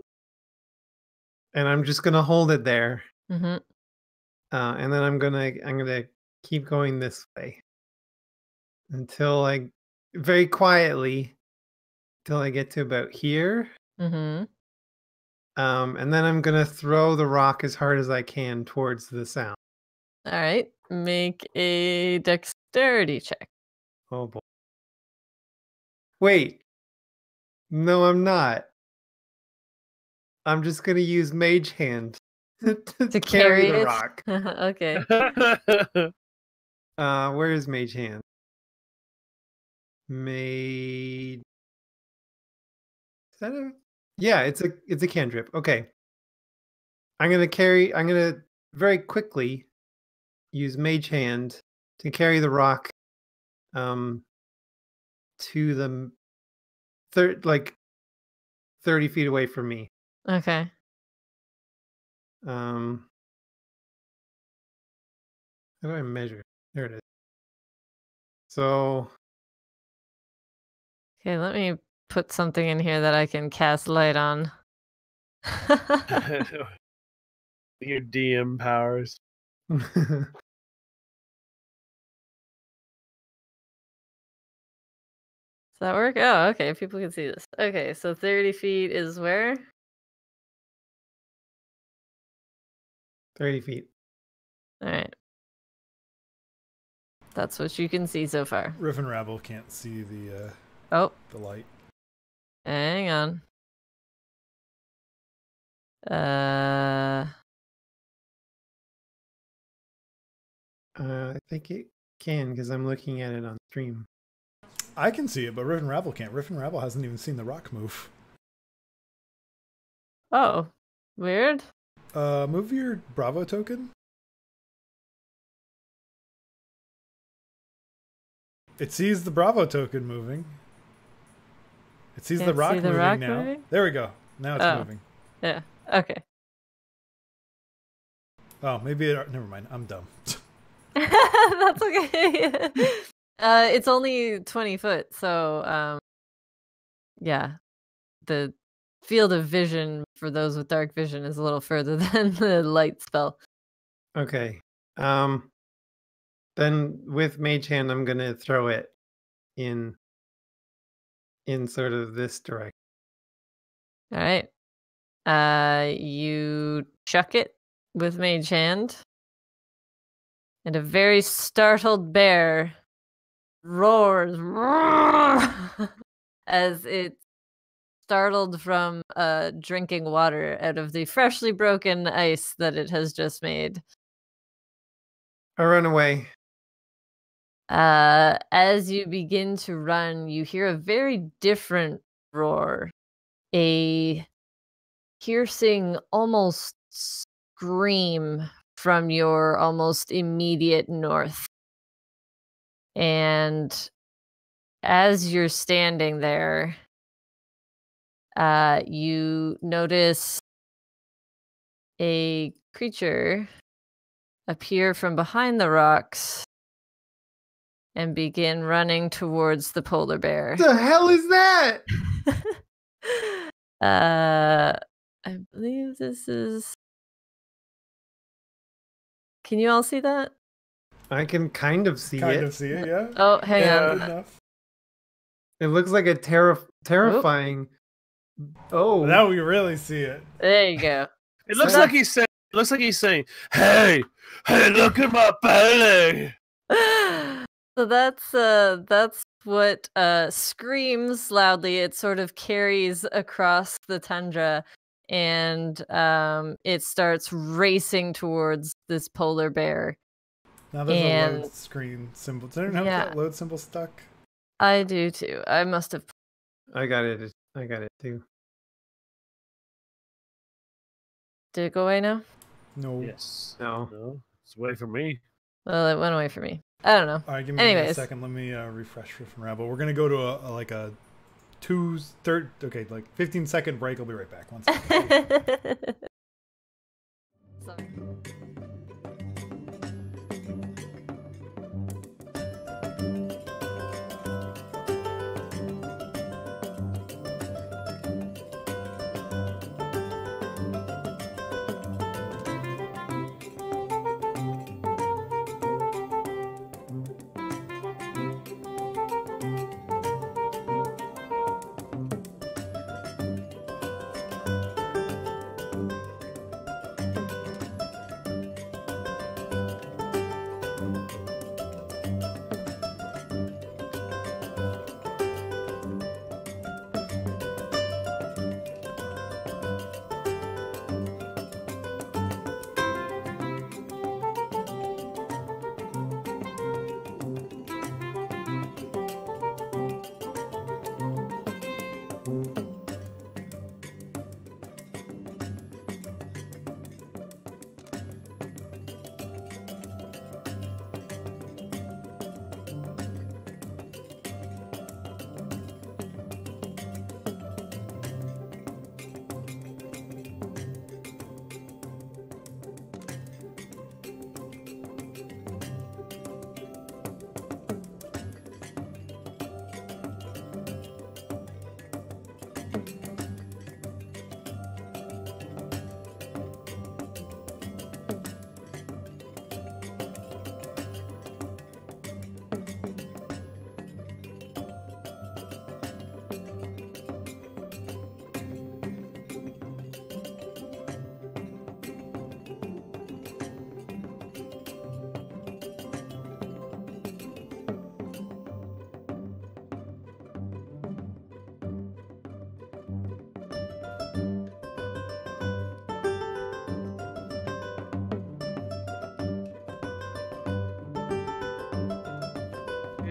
I'm just going to hold it there. Mm-hmm. And then I'm going to keep going this way until I very quietly till I get to about here. Mm-hmm. And then I'm going to throw the rock as hard as I can towards the sound. All right. make a dexterity check. Oh boy. Wait. No, I'm not. I'm just gonna use Mage Hand to carry the it? rock. Okay. Where is Mage Hand? Mage. Is that a? Yeah, it's a cantrip. Okay. I'm gonna very quickly use Mage Hand to carry the rock to the 30 feet away from me. Okay. How do I measure? There it is. So Okay, let me put something in here that I can cast light on. Your DM powers. Does that work? Oh, okay. People can see this. Okay, so 30 feet is where? 30 feet. All right. That's what you can see so far. Riff and Rabble can't see the light. Hang on. I think it can because I'm looking at it on stream. I can see it, but Riff and Rabble can't. Riff and Rabble hasn't even seen the rock move. Oh, weird. Move your Bravo token. It sees the Bravo token moving. It sees the rock moving now. There we go. Now it's moving. Yeah. Okay. Oh, maybe it. Never mind. I'm dumb. That's okay. It's only 20 foot, so yeah. The field of vision for those with dark vision is a little further than the light spell. Okay. Then with Mage Hand, I'm gonna throw it in sort of this direction. All right. You chuck it with Mage Hand, and a very startled bear roars as it's startled from drinking water out of the freshly broken ice that it has just made. I run away. As you begin to run, you hear a very different roar. A piercing, almost scream from your almost immediate north. And as you're standing there, you notice a creature appear from behind the rocks and begin running towards the polar bear. What the hell is that? I believe this is... Can you all see that? I can kind of see it. Kind of see it, yeah. Oh, hang on. Good enough. It looks like a terrifying. Oh, Now we really see it. There you go. It looks like he's saying. It looks like he's saying, "Hey, look at my belly." So that's what screams loudly. It sort of carries across the tundra, and it starts racing towards this polar bear. Now there's a load screen symbol. Does anyone have that load symbol stuck? I do too. I must have. I got it. I got it too. Did it go away now? No. Yes. No. No. It's away from me. Well, it went away from me. I don't know. All right, give me a second. Let me refresh Riff and Rabble. We're gonna go to a 15-second break. I'll be right back. 1 second. Sorry.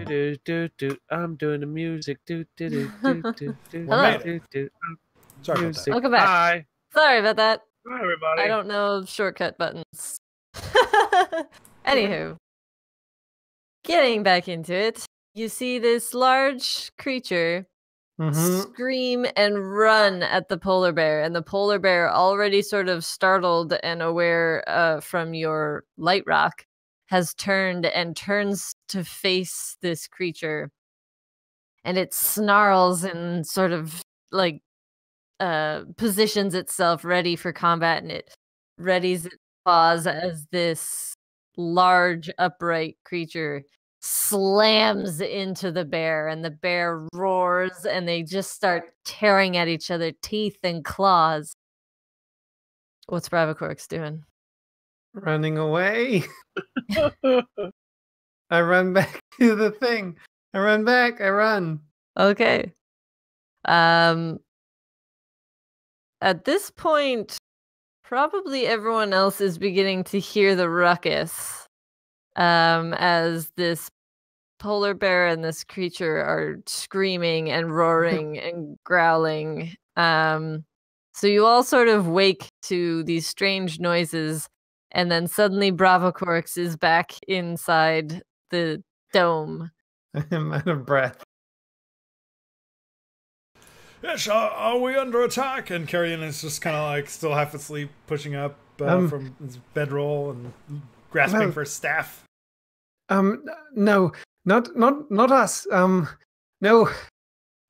I'm doing the music. Hello. Sorry about that. Welcome back. Hi. Sorry about that. Hi, everybody. I don't know shortcut buttons. Anywho, getting back into it, you see this large creature scream and run at the polar bear, and the polar bear, already sort of startled and aware from your light rock, has turned and turns to face this creature, and it snarls and sort of like positions itself ready for combat, and it readies its paws as this large upright creature slams into the bear, and the bear roars, and they just start tearing at each other, teeth and claws. What's Bravacorks doing? Running away. I run back to the thing. I run back. I run. Okay. At this point, probably everyone else is beginning to hear the ruckus as this polar bear and this creature are screaming and roaring and growling. So you all sort of wake to these strange noises, and then suddenly Bravacorks is back inside the dome. I'm out of breath. Yes, are we under attack? And Carrion is just kind of like still half asleep, pushing up from his bedroll and grasping for his staff. No, not us. No,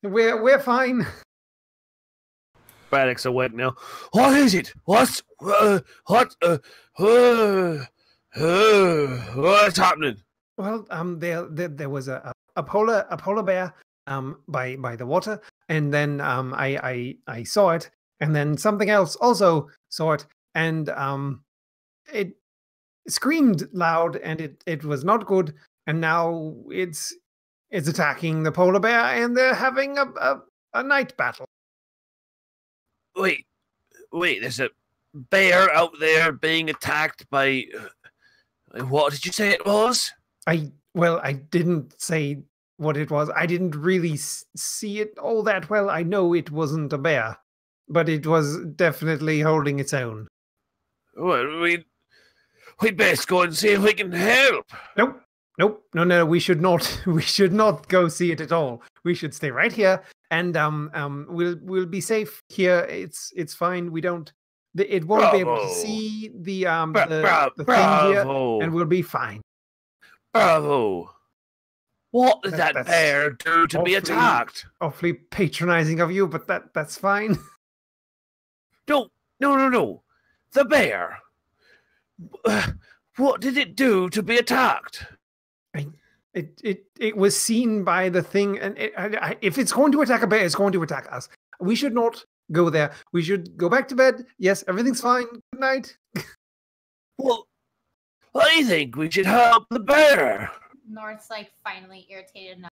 we're fine. Braddock's awake now. What is it? What's happening? Well, there was a polar bear by the water, and then I saw it, and then something else also saw it, and it screamed loud, and it was not good, and now it's attacking the polar bear, and they're having a night battle. Wait, there's a bear out there being attacked by... What did you say it was? I didn't say what it was. I didn't really see it all that well. I know it wasn't a bear, but it was definitely holding its own. Well, we'd best go and see if we can help. Nope. No. We should not. We should not go see it at all. We should stay right here, and we'll be safe here. It's fine. We don't. It won't be able to see the thing here, and we'll be fine. Bravo. What did that bear do to be attacked? Awfully patronizing of you, but that's fine. No. The bear. What did it do to be attacked? It was seen by the thing, and if it's going to attack a bear, it's going to attack us. We should not go there. We should go back to bed. Yes, everything's fine. Good night. Well, I think we should help the bear. North's like finally irritated enough.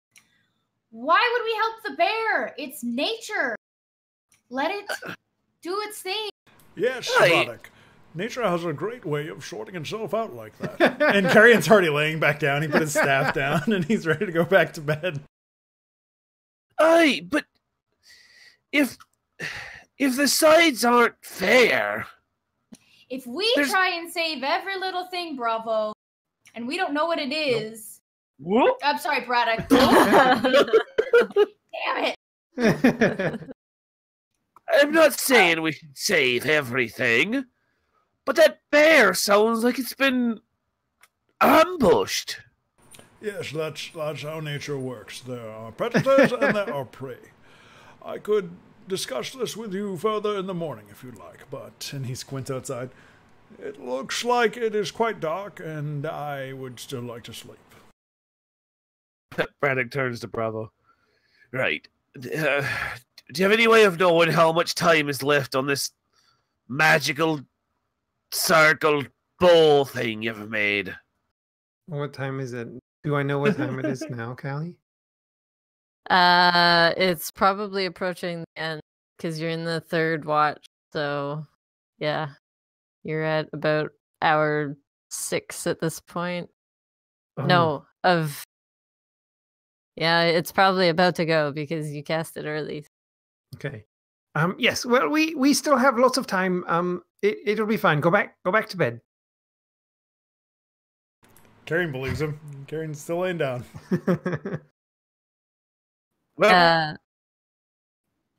Why would we help the bear? It's nature. Let it do its thing. Yes, Braddock. Nature has a great way of sorting itself out like that. And Carrion's already laying back down. He put his staff down, and he's ready to go back to bed. Aye, but if the sides aren't fair... If we try and save every little thing, Bravo, and we don't know what it is... Whoop. I'm sorry, Braddock. Damn it. I'm not saying we should save everything, but that bear sounds like it's been ambushed. Yes, that's how nature works. There are predators and there are prey. I could discuss this with you further in the morning if you'd like, but... And he squints outside. It looks like it is quite dark, and I would still like to sleep. Braddock turns to Bravo. Right. Do you have any way of knowing how much time is left on this magical circle bowl thing you've made? What time is it? Do I know what time it is now, Callie? It's probably approaching the end because you're in the third watch. So, yeah, you're at about hour 6 at this point. No, of Yeah, it's probably about to go because you cast it early. Okay. Yes. Well, we still have lots of time. It'll be fine. Go back to bed. Karen believes him. Karen's still laying down. Well,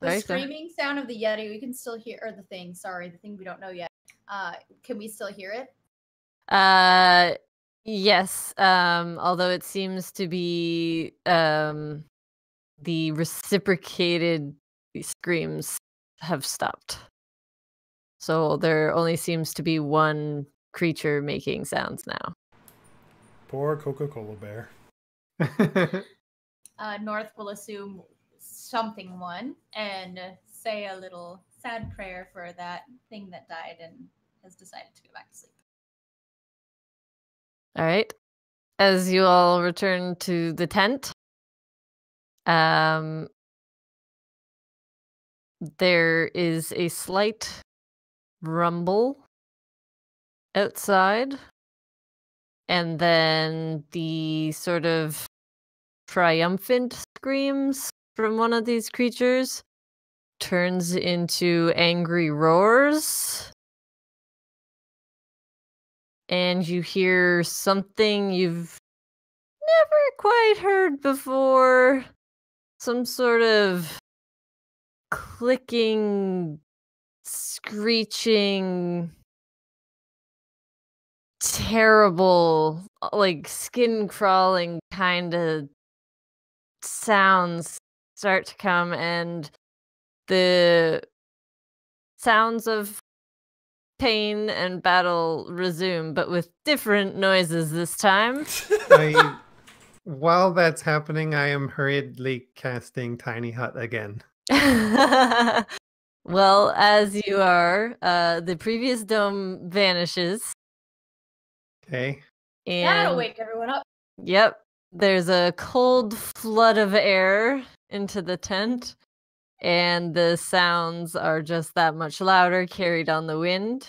The Sorry, screaming sound of the Yeti, we can still hear, or the thing we don't know yet. Can we still hear it? Yes. Although it seems to be the reciprocated screams have stopped. So there only seems to be one creature making sounds now. Poor Coca-Cola bear. North will assume something won and say a little sad prayer for that thing that died and has decided to go back to sleep. All right. As you all return to the tent, there is a slight rumble outside, and then the sort of triumphant screams from one of these creatures turns into angry roars. And you hear something you've never quite heard before. Some sort of clicking, screeching, terrible, like skin crawling kind of sounds start to come, and the sounds of pain and battle resume, but with different noises this time. While that's happening, I am hurriedly casting Tiny Hut again. Well, as you are, the previous dome vanishes. Okay. That'll And wake everyone up. yep, there's a cold flood of air into the tent, and the sounds are just that much louder, carried on the wind.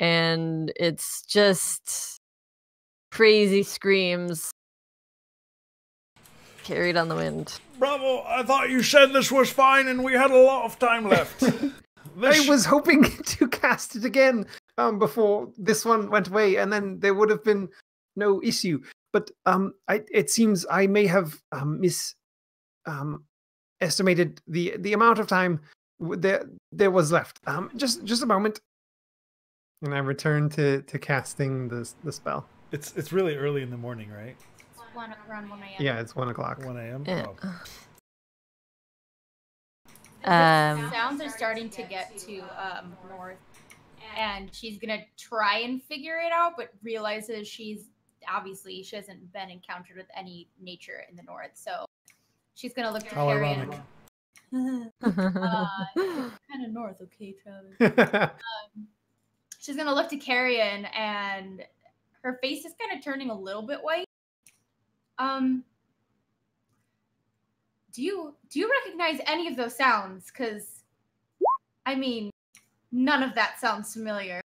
And it's just crazy screams carried on the wind. Bravo, I thought you said this was fine and we had a lot of time left. I was hoping to cast it again before this one went away, and then there would have been no issue. But it seems I may have estimated the amount of time there was left. Just a moment. And I return to casting the spell. It's really early in the morning, right? Around 1 a.m. Yeah, it's 1 o'clock. 1 a.m. Yeah. Oh. The sounds are starting to get to North, and she's gonna try and figure it out, but realizes she hasn't been encountered with any nature in the North, so she's gonna look to How Carrion. ironic. Kind of north, okay, Travis. She's gonna look to Carrion, and her face is kind of turning a little bit white. Do you recognize any of those sounds? Because, I mean, none of that sounds familiar.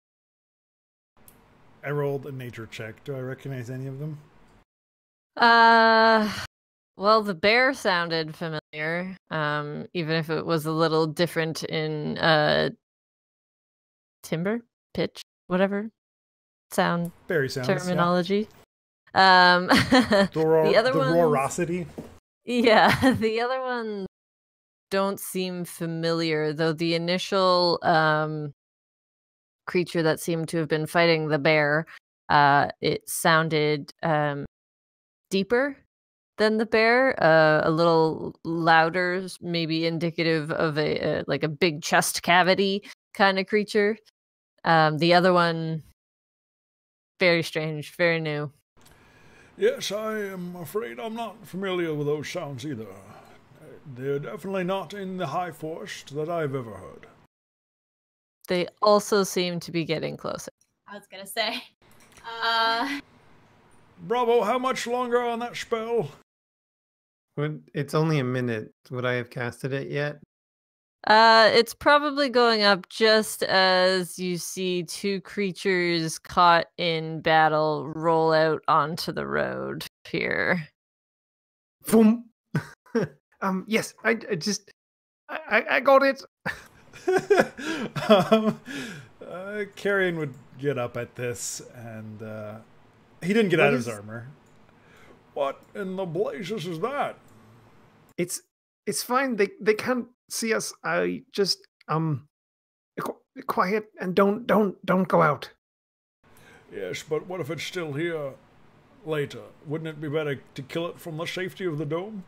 I rolled a nature check. Do I recognize any of them? Well, the bear sounded familiar, even if it was a little different in timbre, pitch, whatever sound Berry sounds. terminology. The other ones, roarosity. yeah, the other ones don't seem familiar, though the initial creature that seemed to have been fighting the bear, it sounded deeper than the bear, a little louder, maybe indicative of a like a big chest cavity kind of creature. The other one, very strange, very new. Yes, I am afraid I'm not familiar with those sounds either. They're definitely not in the high forest that I've ever heard. They also seem to be getting closer. I was gonna say. Bravo, how much longer on that spell? It's only a minute. Would I have casted it yet? It's probably going up just as you see two creatures caught in battle roll out onto the road here. Boom. Yes, I got it. Carrion would get up at this, and he didn't get out of his armor. What in the blazes is that? It's fine. They can't see us. I just quiet and don't go out. Yes, but what if it's still here later? Wouldn't it be better to kill it from the safety of the dome?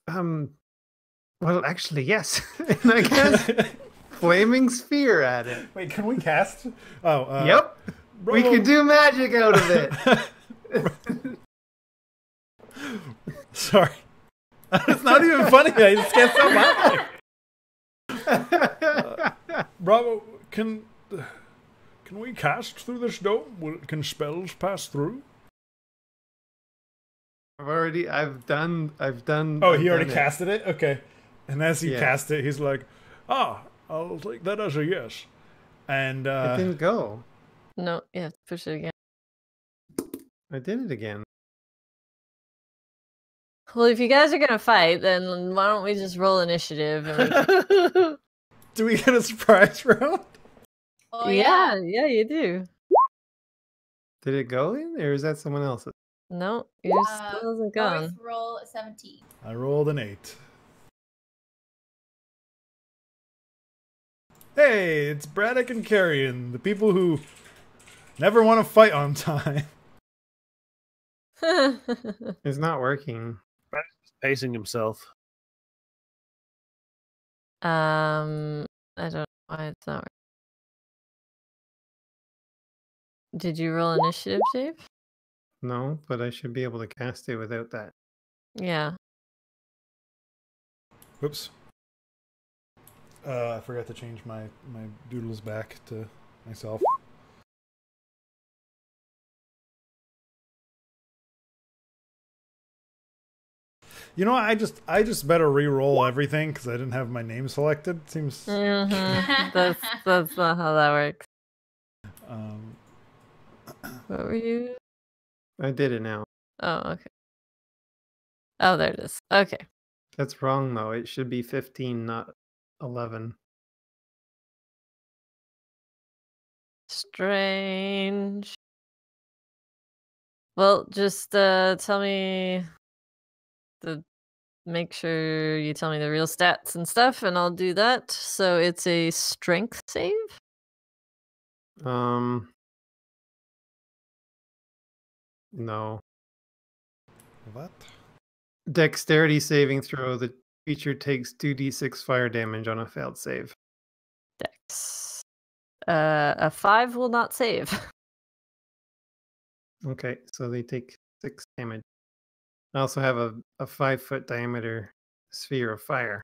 Well, actually, yes. And I guess flaming sphere at it. Wait, can we cast? Oh, yep. We can do magic out of it. Sorry. It's not even funny. I just can't stop laughing. Bravo, can we cast through this dome? Can spells pass through? I've done. Oh, he already casted it? Okay. And as he cast it, he's like, I'll take that as a yes. And it didn't go. No, you have to push it again. I did it again. Well, if you guys are gonna fight, then why don't we just roll initiative? And do we get a surprise round? Oh, yeah, you do. Did it go in, or is that someone else's? No, yours still hasn't gone. North roll 17. I rolled an 8. Hey, it's Braddock and Carrion, the people who never want to fight on time. It's not working. Braddock's pacing himself. I don't know why it's not working. Did you roll initiative, Dave? No, but I should be able to cast it without that. Yeah. Whoops. I forgot to change my doodles back to myself. You know what? I just better re-roll everything because I didn't have my name selected. Seems That's not how that works. What were you? I did it now. Oh, okay. Oh, there it is. Okay. That's wrong though. It should be 15, not 11. Strange. Well, just tell me make sure you tell me the real stats and stuff, and I'll do that. So it's a strength save? No. What? Dexterity saving throw. The creature takes 2d6 fire damage on a failed save. Dex. A 5 will not save. Okay, so they take 6 damage. I also have a 5-foot diameter sphere of fire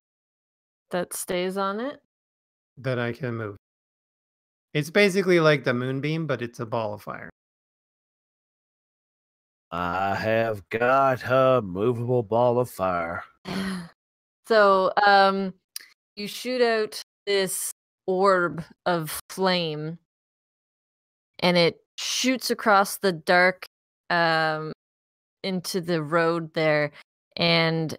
That stays on it? that I can move. It's basically like the moonbeam, but it's a ball of fire. I have got a movable ball of fire. So, you shoot out this orb of flame, and it shoots across the dark into the road there and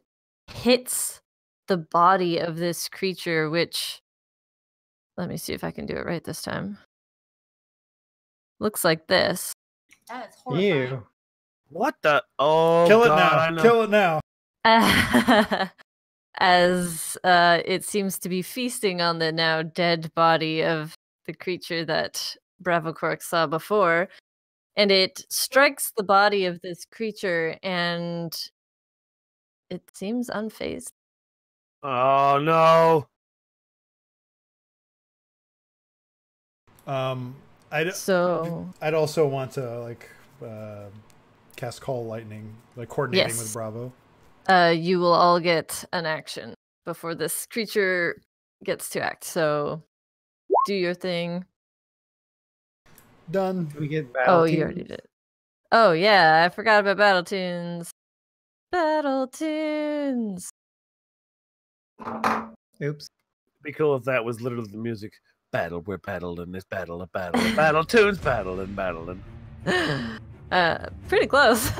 hits the body of this creature, which, let me see if I can do it right this time. Looks like this. That is horrifying. Ew. What the? Oh, Kill it God, now. Kill it now. As it seems to be feasting on the now dead body of the creature that Bravo Cork saw before. And it strikes the body of this creature, and it seems unfazed. Oh, no. I'd also want to cast Call Lightning, like coordinating with Bravo. You will all get an action before this creature gets to act. So do your thing. Done. Do we get battle tunes? You already did. Oh yeah, I forgot about battle tunes. Battle tunes. Oops. It'd be cool if that was literally the music. Battle, we're battling this battle, a battle, a battle, tunes, battling, battling. Pretty close.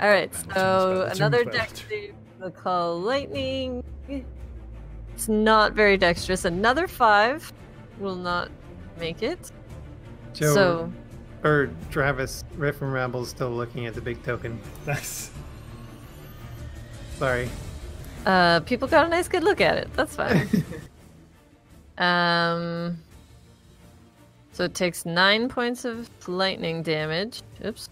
All right, so That another seems dex bad. save. We'll call lightning. It's not very dexterous. Another 5 will not make it. Joe So or Travis, Riff and Ramble's still looking at the big token. Nice. Sorry. people got a nice good look at it. That's fine. So it takes 9 points of lightning damage. Oops.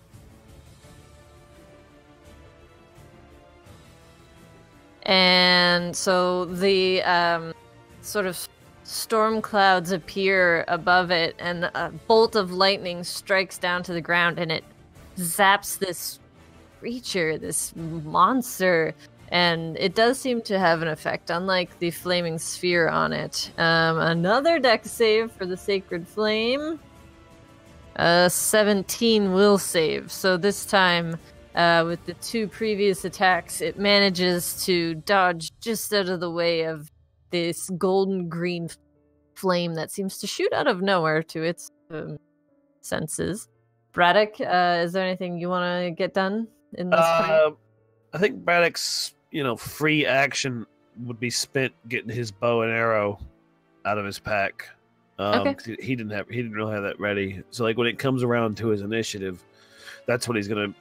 And so the sort of storm clouds appear above it, and a bolt of lightning strikes down to the ground, and it zaps this creature, this monster, and it does seem to have an effect, unlike the flaming sphere on it. Another dex save for the Sacred Flame. 17 will save, so this time with the 2 previous attacks, it manages to dodge just out of the way of this golden green flame that seems to shoot out of nowhere to its senses. Braddock, is there anything you want to get done in this turn? I think Braddock's, free action would be spent getting his bow and arrow out of his pack. Okay. 'Cause he didn't really have that ready. So like when it comes around to his initiative, that's what he's gonna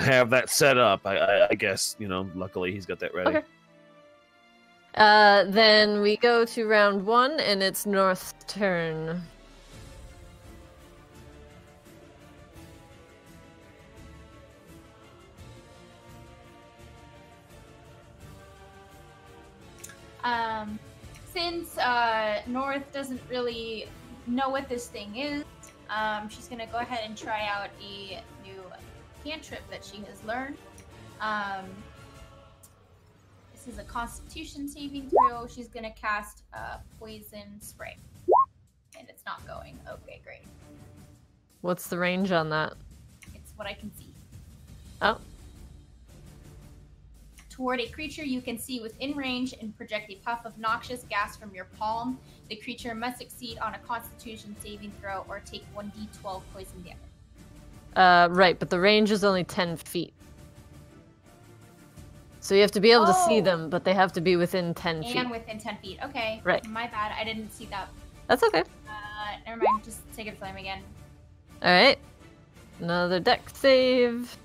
have that set up. I guess, luckily he's got that ready. Okay. Then we go to round 1, and it's North's turn. Since North doesn't really know what this thing is, she's gonna go ahead and try out a new cantrip that she has learned. This is a Constitution saving throw. She's gonna cast Poison Spray, and it's not going. Okay, great. What's the range on that? It's what I can see. Oh. Toward a creature you can see within range and project a puff of noxious gas from your palm. The creature must succeed on a Constitution saving throw or take 1d12 poison damage. Right, but the range is only 10 feet. So you have to be able to see them, but they have to be within 10 feet. And within 10 feet. Okay. Right. My bad. I didn't see that. That's okay. Never mind. Just take a flame again. Alright. Another dex save.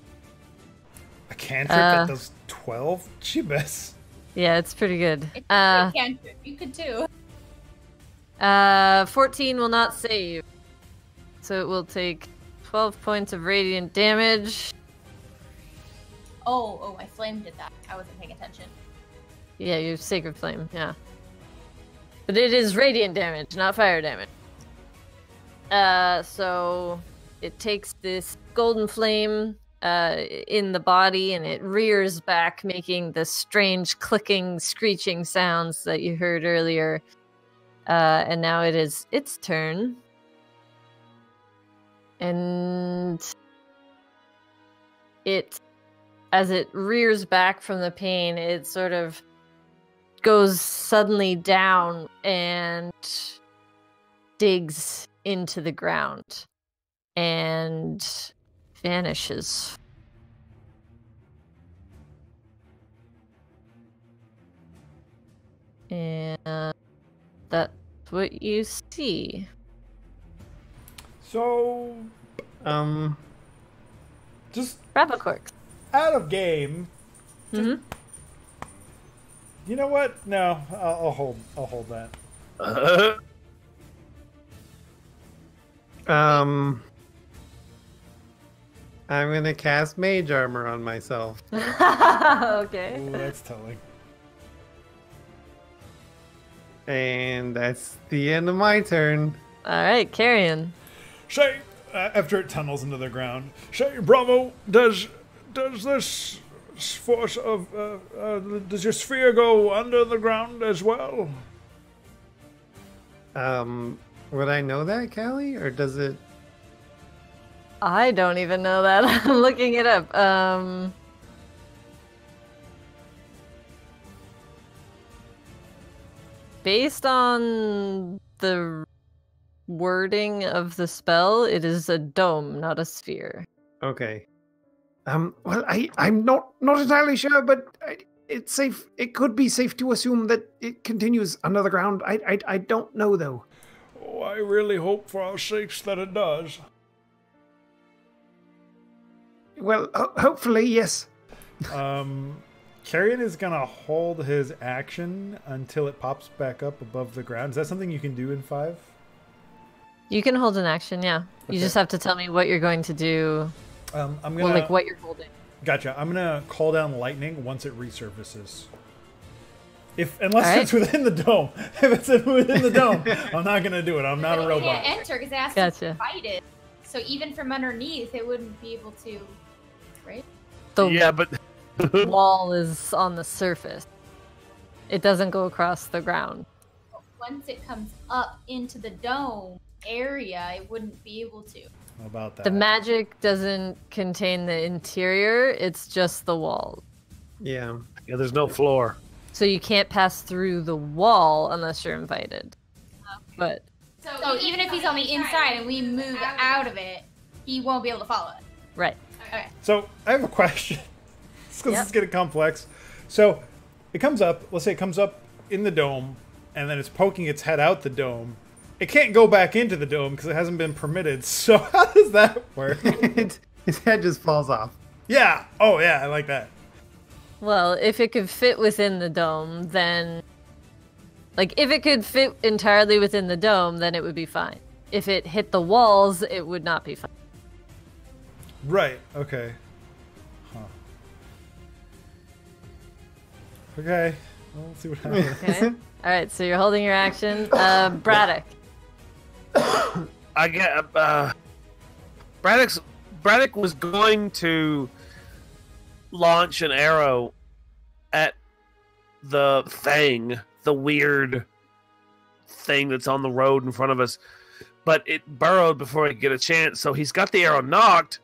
A cantrip that does 12? Jeebus. Yeah, it's pretty good. It's a cantrip. You could too. 14 will not save. So it will take 12 points of radiant damage. Oh, my flame did that. I wasn't paying attention. Yeah, your Sacred Flame, yeah. But it is radiant damage, not fire damage. So it takes this golden flame in the body, and it rears back, making the strange clicking, screeching sounds that you heard earlier. And now it is its turn. And as it rears back from the pain, it sort of goes suddenly down and digs into the ground and vanishes. And that's what you see. So, just Rabacork. out of game. Mm-hmm. You know what? No, I'll hold that. I'm gonna cast Mage Armor on myself. Okay. Ooh, that's telling. And that's the end of my turn. All right, Carrion. Shay, after it tunnels into the ground, Shay, Bravo, does this force of does your sphere go under the ground as well? Would I know that, Callie, or does it? I don't even know that. I'm looking it up. Based on the wording of the spell, it is a dome, not a sphere. Okay. Well, I'm not entirely sure, but it's safe. It could be safe to assume that it continues under the ground. I don't know though. Oh, I really hope for our sakes that it does. Well, hopefully, yes. Carrion is gonna hold his action until it pops back up above the ground. Is that something you can do in 5? You can hold an action, yeah. Okay. You just have to tell me what you're going to do. I'm gonna Well, like what you're holding. Gotcha. I'm gonna call down lightning once it resurfaces. Unless All right. it's within the dome. If it's within the dome, I'm not gonna do it. I'm not a It robot. can't enter because it has Gotcha. to fight it. So even from underneath, it wouldn't be able to, right? The Yeah, but wall is on the surface. It doesn't go across the ground. Once it comes up into the dome area, it wouldn't be able to. How about that? The magic doesn't contain the interior, it's just the wall. Yeah. yeah, there's no floor. So you can't pass through the wall unless you're invited. But So even if he's on the inside and we move out of it, he won't be able to follow it. right. Okay. So I have a question. Because Yep. it's getting complex. So it comes up. Let's say it comes up in the dome, and then it's poking its head out the dome. It can't go back into the dome because it hasn't been permitted. So how does that work? His head just falls off. Yeah. Oh yeah, I like that. Well, if it could fit within the dome, then like if it could fit entirely within the dome, then it would be fine. If it hit the walls, it would not be fine. Right. Okay. Huh. Okay. Well, let's see what happens. Okay. All right, so you're holding your action. Braddock. I get Braddock was going to launch an arrow at the thing, the weird thing that's on the road in front of us, but it burrowed before he could get a chance. So he's got the arrow knocked,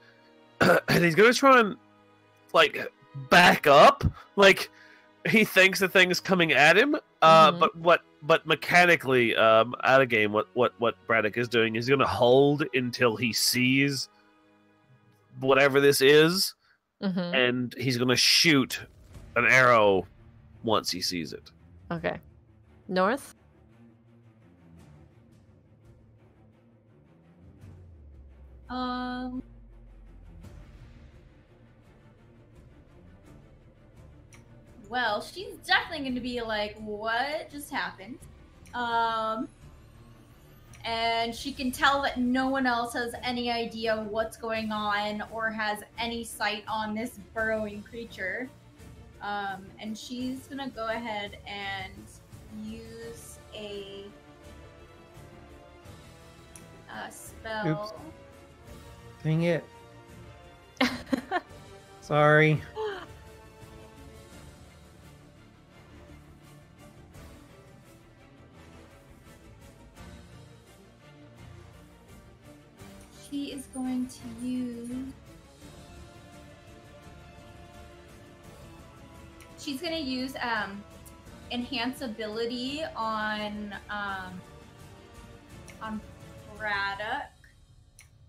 and he's gonna try and like back up, like he thinks the thing is coming at him. But mechanically, out of game, what Braddock is doing is gonna hold until he sees whatever this is, and he's gonna shoot an arrow once he sees it. Okay. North? Well, she's definitely going to be like, what just happened? And she can tell that no one else has any idea what's going on or has any sight on this burrowing creature. And she's going to go ahead and use a spell. Oops. Dang it. Sorry. She is going to use... She's going to use enhance ability on Braddock,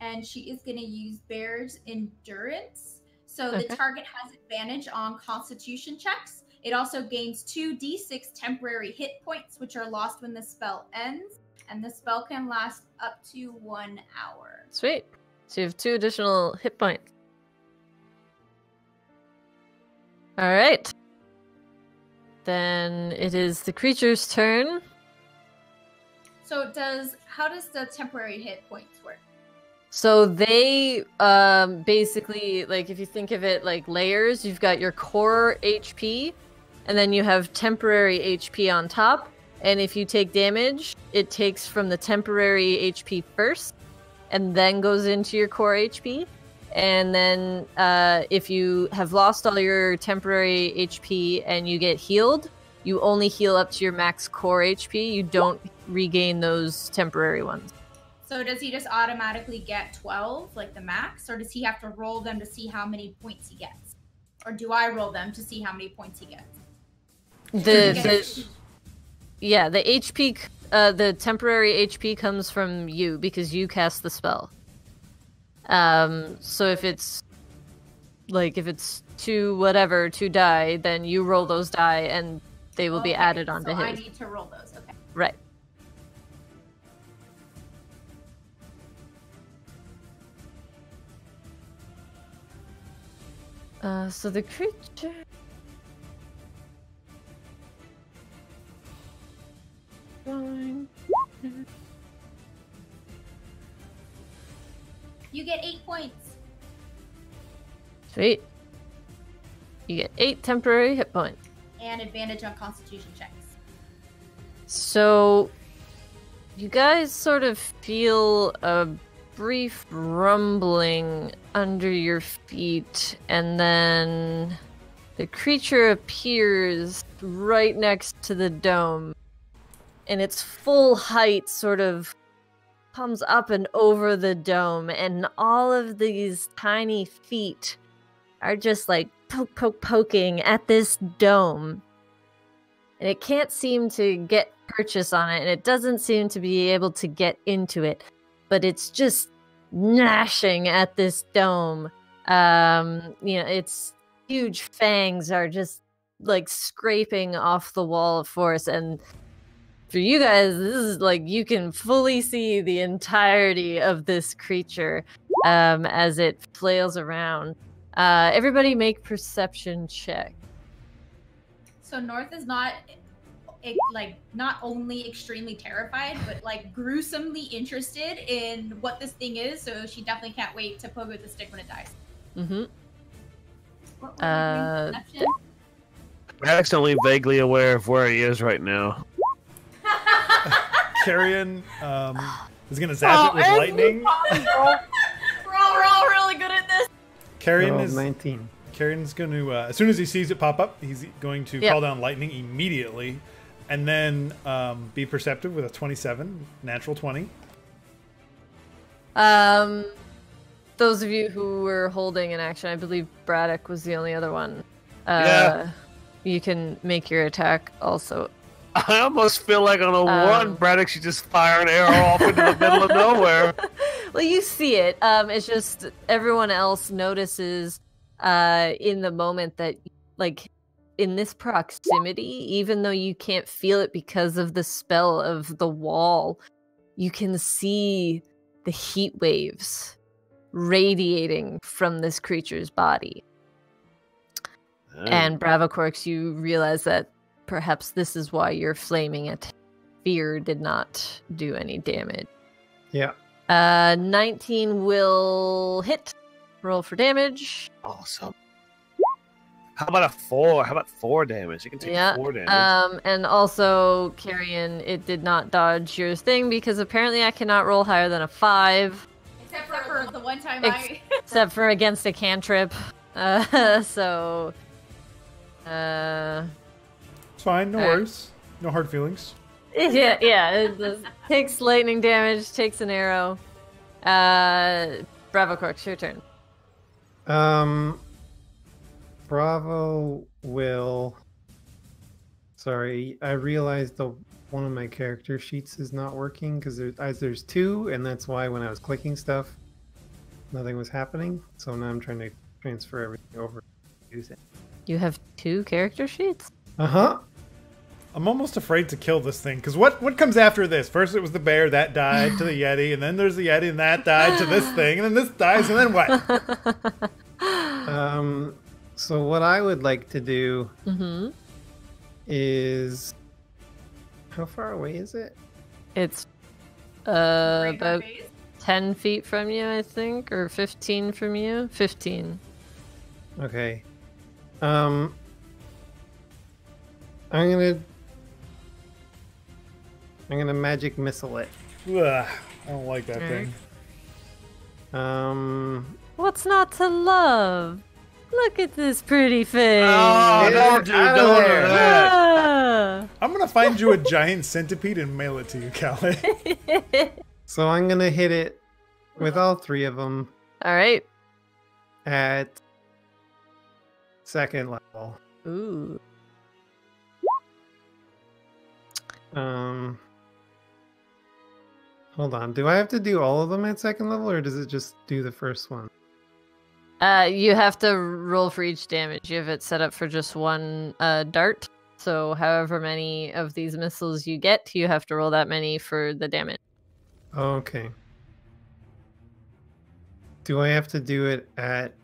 and she is going to use Bear's Endurance. So the target has advantage on Constitution checks. It also gains 2d6 temporary hit points, which are lost when the spell ends, and the spell can last up to 1 hour. Sweet. So you have 2 additional hit points. All right. Then it is the creature's turn. So how does the temporary hit points work? So they basically, like if you think of it like layers, you've got your core HP, and then you have temporary HP on top. And if you take damage, it takes from the temporary HP first, and then goes into your core HP. And then if you have lost all your temporary HP and you get healed, you only heal up to your max core HP. You don't regain those temporary ones. So does he just automatically get 12, like the max, or does he have to roll them to see how many points he gets? Or do I roll them to see how many points he gets? The HP the temporary HP comes from you because you cast the spell. So if it's two die, then you roll those die and they will be added onto his. I need to roll those. Okay. Right. So the creature. You get 8 points. Sweet. You get 8 temporary hit points. And advantage on Constitution checks. So, you guys sort of feel a brief rumbling under your feet, and then the creature appears right next to the dome. And its full height sort of comes up and over the dome, and all of these tiny feet are just like poking at this dome. And it can't seem to get purchase on it, and it doesn't seem to be able to get into it, but it's just gnashing at this dome. Its huge fangs are just like scraping off the wall of force, and for you guys, this is like you can fully see the entirety of this creature as it flails around. Everybody make perception check. So North is not only extremely terrified, but like gruesomely interested in what this thing is. So she definitely can't wait to poke with the stick when it dies. Mm-hmm. What were you doing? Perception? Braddock's only vaguely aware of where he is right now. Carrion is going to zap it with lightning. We're all really good at this. Carrion is 19. Carrion's going to, as soon as he sees it pop up, he's going to call down lightning immediately, and then be perceptive with a 27, natural 20. Those of you who were holding an action, I believe Braddock was the only other one. Yeah. You can make your attack also. I almost feel like on a run, Braddock should just fire an arrow off into the middle of nowhere. Well, you see it. It's just everyone else notices in the moment that, like, in this proximity, even though you can't feel it because of the spell of the wall, you can see the heat waves radiating from this creature's body. And Bravo Corks, you realize that perhaps this is why your flaming fear did not do any damage. Yeah. 19 will hit. Roll for damage. Awesome. How about a 4? How about 4 damage? You can take 4 damage. And also, Carrion, it did not dodge your thing because apparently I cannot roll higher than a 5. Except for the one time Except for against a cantrip. So... It's fine, no worries. No hard feelings. Yeah, it takes lightning damage, takes an arrow. Bravo Corks, your turn. Bravo will... Sorry, I realized one of my character sheets is not working because there's 2, and that's why when I was clicking stuff, nothing was happening. So now I'm trying to transfer everything over to use it. You have 2 character sheets? Uh-huh. I'm almost afraid to kill this thing, because what comes after this? First it was the bear, that died to the Yeti, and then there's the Yeti, and that died to this thing, and then this dies, and then what? So what I would like to do is... How far away is it? It's about 10 feet from you, I think, or 15 from you. 15. Okay. I'm gonna magic missile it. Ugh, I don't like that thing. What's not to love? Look at this pretty face. Oh, don't do that. Ah. I'm gonna find you a giant centipede and mail it to you, Callie. So I'm gonna hit it with all 3 of them. All right. At 2nd level. Ooh. Hold on. Do I have to do all of them at second level, or does it just do the first one? You have to roll for each damage. You have it set up for just one dart. So however many of these missiles you get, you have to roll that many for the damage. Okay. Do I have to do it at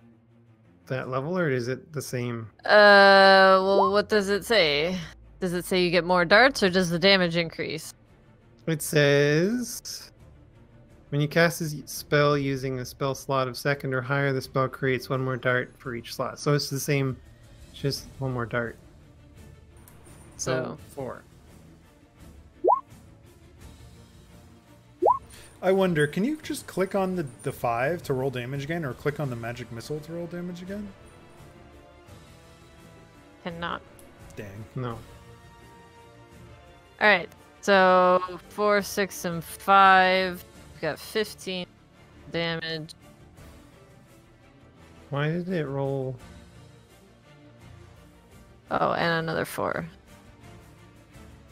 that level, or is it the same? Well, what does it say? Does it say you get more darts, or does the damage increase? It says when you cast a spell using a spell slot of second or higher, the spell creates one more dart for each slot. So it's the same, just one more dart. So 4. I wonder, can you just click on the 5 to roll damage again, or click on the magic missile to roll damage again? Cannot. Dang. No. All right. So 4, 6, and 5. We got 15 damage. Why did it roll? Oh, and another 4.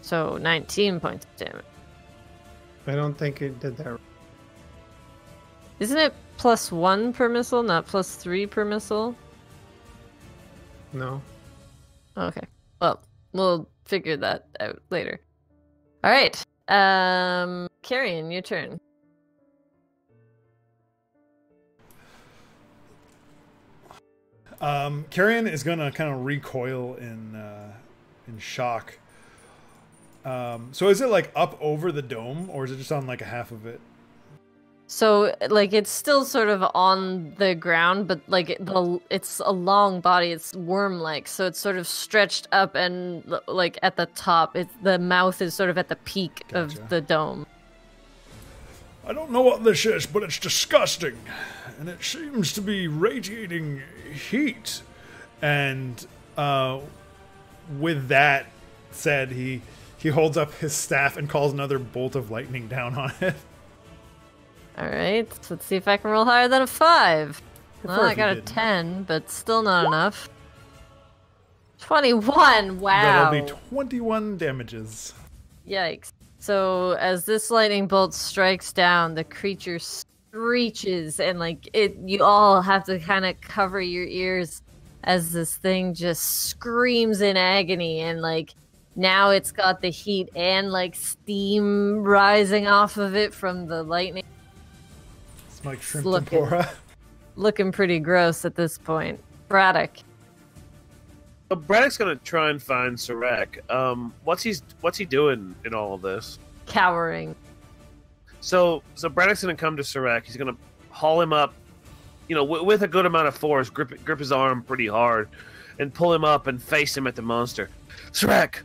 So 19 points of damage. I don't think it did that. Isn't it +1 per missile, not +3 per missile? No. Okay. Well, we'll figure that out later. All right. Carrion, your turn. Carrion is gonna kind of recoil in shock. So is it like up over the dome, or is it just on like a half of it? So, like, it's still sort of on the ground, but like it's a long body. It's worm-like, so it's sort of stretched up, and like at the top, the mouth is sort of at the peak of the dome. I don't know what this is, but it's disgusting, and it seems to be radiating heat. And with that said, he holds up his staff and calls another bolt of lightning down on it. All right, so let's see if I can roll higher than a 5. Well, I got a 10, but still not enough. 21, wow. That'll be 21 damages. Yikes. So as this lightning bolt strikes down, the creature screeches, and like you all have to kind of cover your ears as this thing just screams in agony, and like now it's got the heat and like steam rising off of it from the lightning. It's like shrimp tempura. Looking pretty gross at this point. Braddock. So Braddock's gonna try and find Serac. What's he doing in all of this? Cowering. So Braddock's gonna come to Serac. He's gonna haul him up, with a good amount of force. Grip his arm pretty hard, and pull him up and face him at the monster. Serac,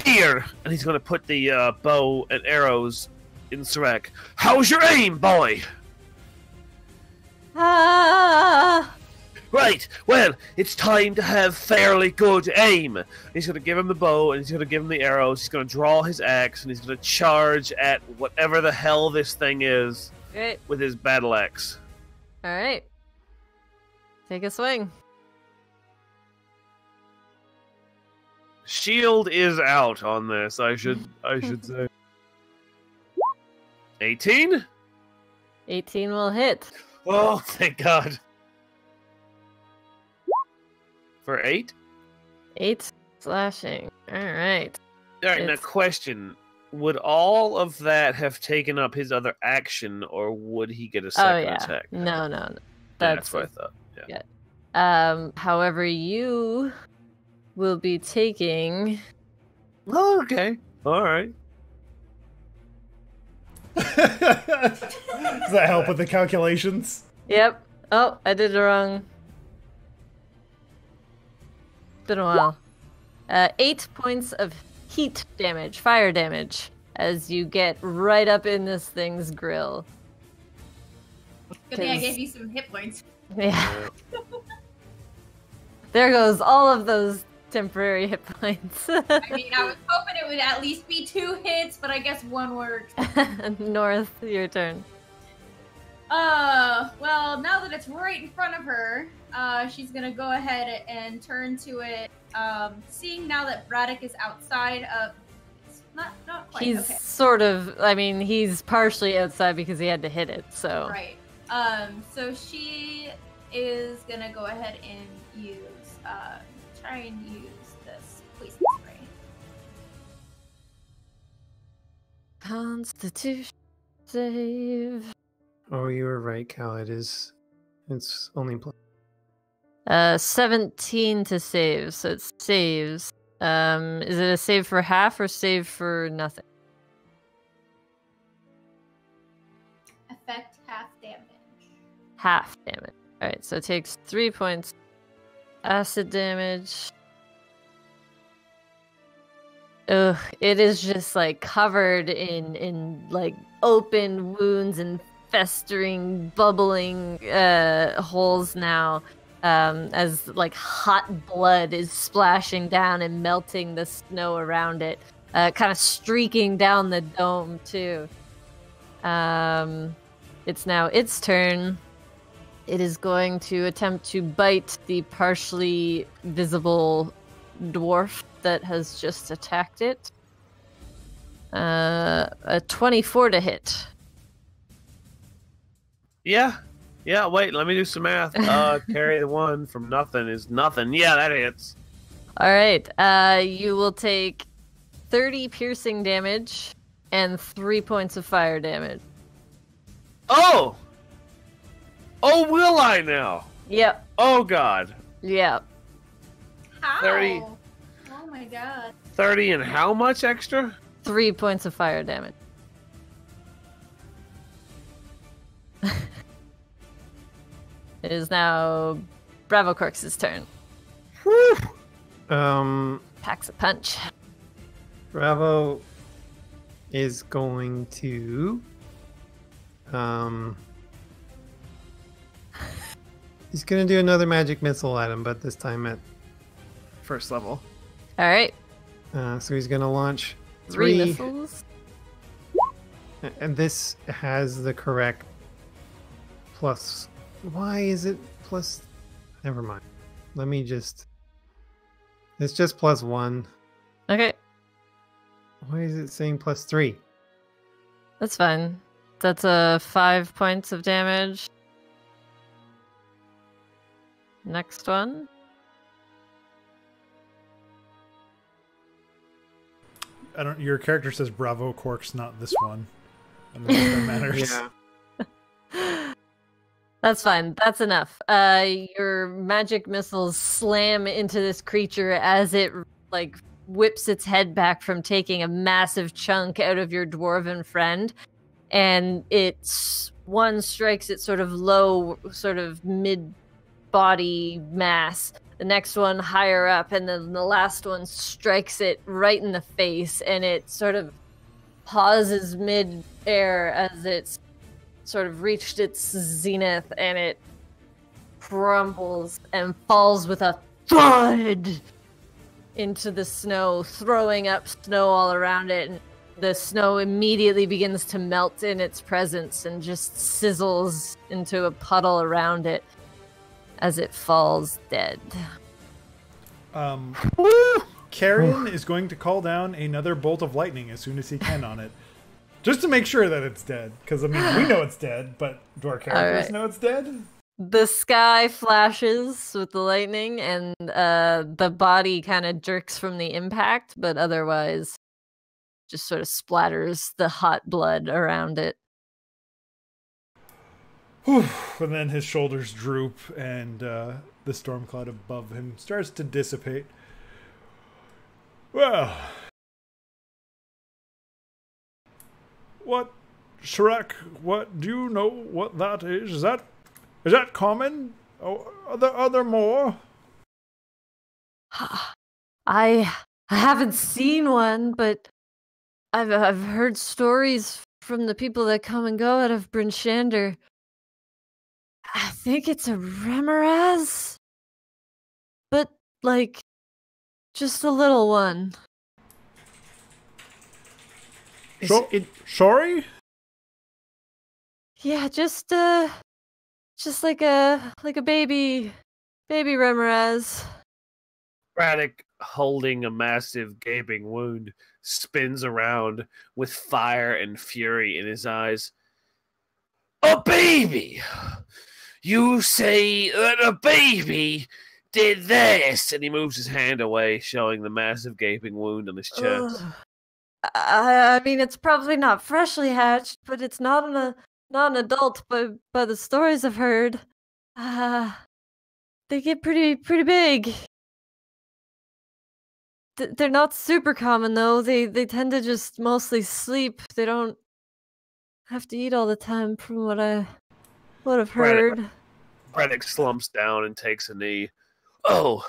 here! And he's gonna put the bow and arrows in Serac. How's your aim, boy? Ah! Right, well, it's time to have fairly good aim. He's going to give him the bow, and he's going to give him the arrows. He's going to draw his axe, and he's going to charge at whatever the hell this thing is with his battle axe. All right. Take a swing. Shield is out on this, I should say. 18? 18 will hit. Oh, thank God. For 8? 8 slashing. Alright. Alright, now question. Would all of that have taken up his other action, or would he get a second attack? No. That's what I thought. Yeah. However, you will be taking... Oh, okay. Alright. Does that help with the calculations? Yep. Oh, I did it wrong. Been a while. 8 points of heat damage, fire damage, as you get right up in this thing's grill. Good thing I gave you some hit points. Yeah. There goes all of those temporary hit points. I mean, I was hoping it would at least be 2 hits, but I guess 1 worked. North, your turn. Well, now that it's right in front of her, she's gonna go ahead and turn to it. Seeing now that Braddock is outside of, Not quite. He's Okay. sort of. I mean, he's partially outside because he had to hit it. So Right. So she is gonna go ahead and use try and use this poison spray. Constitution save. Oh, you were right, Cal. It's only 17 to save, so it saves. Is it a save for half or save for nothing? Effect half damage. Half damage. Alright, so it takes 3 points acid damage. Ugh, it is just like covered in like open wounds and festering, bubbling holes now. As like hot blood is splashing down and melting the snow around it, kind of streaking down the dome too. It's now its turn. It is going to attempt to bite the partially visible dwarf that has just attacked it. A 24 to hit. Yeah. Yeah, wait, let me do some math. Carry the one from nothing is nothing. Yeah, that hits. All right. You will take 30 piercing damage and 3 points of fire damage. Oh! Oh, will I now? Yep. Oh, God. Yep. How? 30. Oh my god. 30 and how much extra? 3 points of fire damage. It is now Bravo Corks' turn. Packs a punch. Bravo is going to he's gonna do another magic missile at him, but this time at first level. All right. So he's gonna launch Three three, missiles. and this has the correct plus. Why is it plus? Never mind. Let me just. It's just +1. Okay, Why is it saying +3? that's fine. That's 5 points of damage. Next one. Your character says Bravo Corks, not this one. I don't know if that matters. Yeah. That's fine. That's enough. Your magic missiles slam into this creature as it like whips its head back from taking a massive chunk out of your dwarven friend, and one strikes it sort of low, sort of mid body mass. The next one higher up, and then the last one strikes it right in the face, and it sort of pauses mid-air as it's sort of reached its zenith, and it crumbles and falls with a thud into the snow, throwing up snow all around it, and the snow immediately begins to melt in its presence and just sizzles into a puddle around it as it falls dead. Carrion is going to call down another bolt of lightning as soon as he can on it. Just to make sure that it's dead. Because, I mean, we know it's dead, but do our characters know it's dead? The sky flashes with the lightning, and the body kind of jerks from the impact, but otherwise just sort of splatters the hot blood around it. And then his shoulders droop, and the storm cloud above him starts to dissipate. Well, what, Shrek? What do you know? What that is? Is that common? Oh, are there more? I haven't seen one, but I've heard stories from the people that come and go out of Bryn Shander. I think it's a Remoraz, but like just a little one. Sorry? Yeah, just like a baby Remoraz. Braddock, holding a massive gaping wound, spins around with fire and fury in his eyes. A baby! You say that a baby did this? And he moves his hand away, showing the massive gaping wound on his chest. I mean, it's probably not freshly hatched, but it's not an adult. But by the stories I've heard, they get pretty big. They're not super common though. They tend to just mostly sleep. They don't have to eat all the time, from what I've heard. Braddock slumps down and takes a knee. Oh,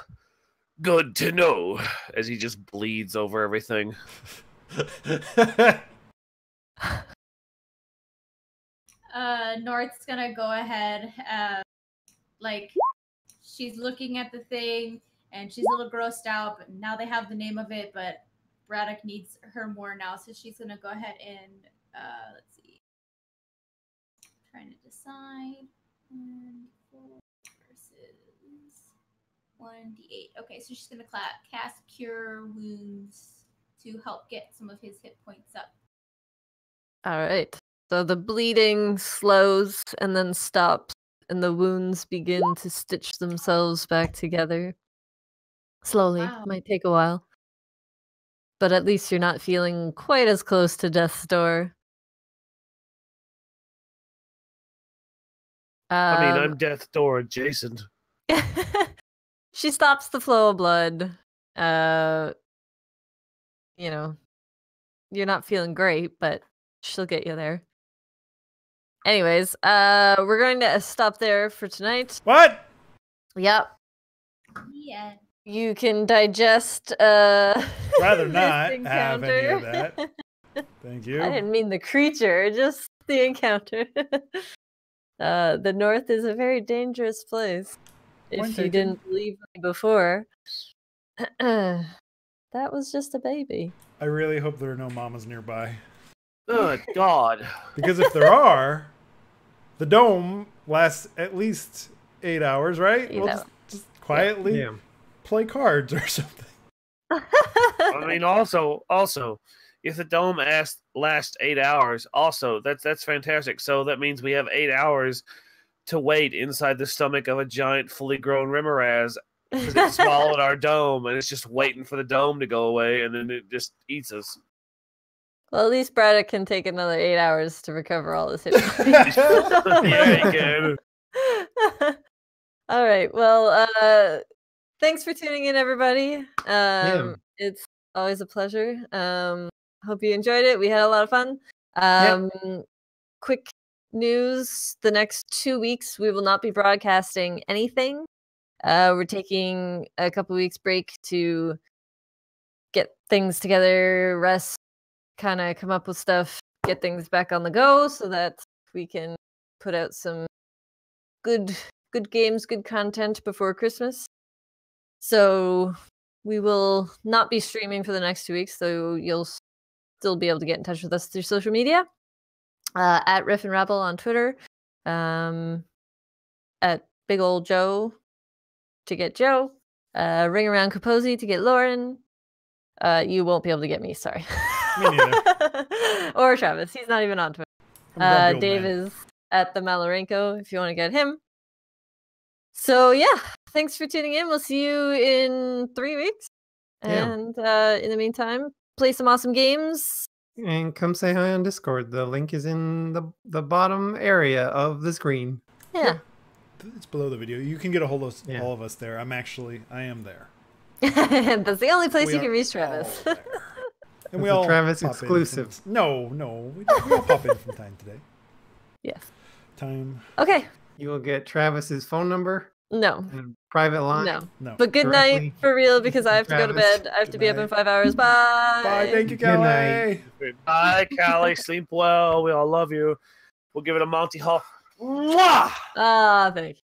good to know. As he just bleeds over everything. North's gonna go ahead, like she's looking at the thing and she's a little grossed out, but now they have the name of it, but Braddock needs her more now, so she's gonna go ahead and let's see. Trying to decide 1d4 versus 1d8. Okay, so she's gonna cast Cure Wounds to help get some of his hit points up. All right. So the bleeding slows and then stops, and the wounds begin to stitch themselves back together. Slowly. Wow. Might take a while. But at least you're not feeling quite as close to death's door. I mean, I'm death's door adjacent. She stops the flow of blood. You know, you're not feeling great, but she'll get you there. Anyways, we're going to stop there for tonight. What? Yep. Yeah. You can digest Rather this not have encounter. any of that. Thank you. I didn't mean the creature, just the encounter. The North is a very dangerous place. Point If you taken. didn't believe me before. That was just a baby. I really hope there are no mamas nearby. Good God. Because if there are, the dome lasts at least 8 hours, right? You We'll know. just quietly Yeah. play cards or something. I mean, also, if the dome lasts 8 hours, also that's fantastic. So that means we have 8 hours to wait inside the stomach of a giant, fully grown Remoraz because it swallowed our dome, and it's just waiting for the dome to go away, and then it just eats us. Well, at least Braddock can take another 8 hours to recover all his hit points. Yeah, he can. All right. Well, thanks for tuning in, everybody. It's always a pleasure. Hope you enjoyed it. We had a lot of fun. Quick news: the next 2 weeks, we will not be broadcasting anything. We're taking a couple weeks break to get things together, rest, kind of come up with stuff, get things back on the go, so that we can put out some good games, good content before Christmas. So we will not be streaming for the next 2 weeks, so you'll still be able to get in touch with us through social media. At Riff and Rabble on Twitter, at Big Ol' Joe to get Joe, Ring Around Kaposi to get Lauren. You won't be able to get me, sorry. Me neither. Or Travis, he's not even on Twitter. I'm a grumpy old Dave man. is at the Malarenko if you want to get him. So yeah, thanks for tuning in. We'll see you in 3 weeks. Yeah. And in the meantime, play some awesome games. And come say hi on Discord. The link is in the bottom area of the screen. Yeah. It's below the video. You can get a hold of Yeah. all of us there. I am there. That's the only place We you can are reach Travis. all there. And It's we a all Travis pop in exclusive. from- No, we all pop in from time to day. Yes. Time. Okay. You will get Travis's phone number No. and private line. No. No. But good Directly night for real because I have to go to Travis. bed. I have to Good be up night. in 5 hours. Bye. Bye. Thank you, Good Callie. night. Bye, Callie. Sleep well. We all love you. We'll give it a Monty Hall. Mwah! Ah, thank you.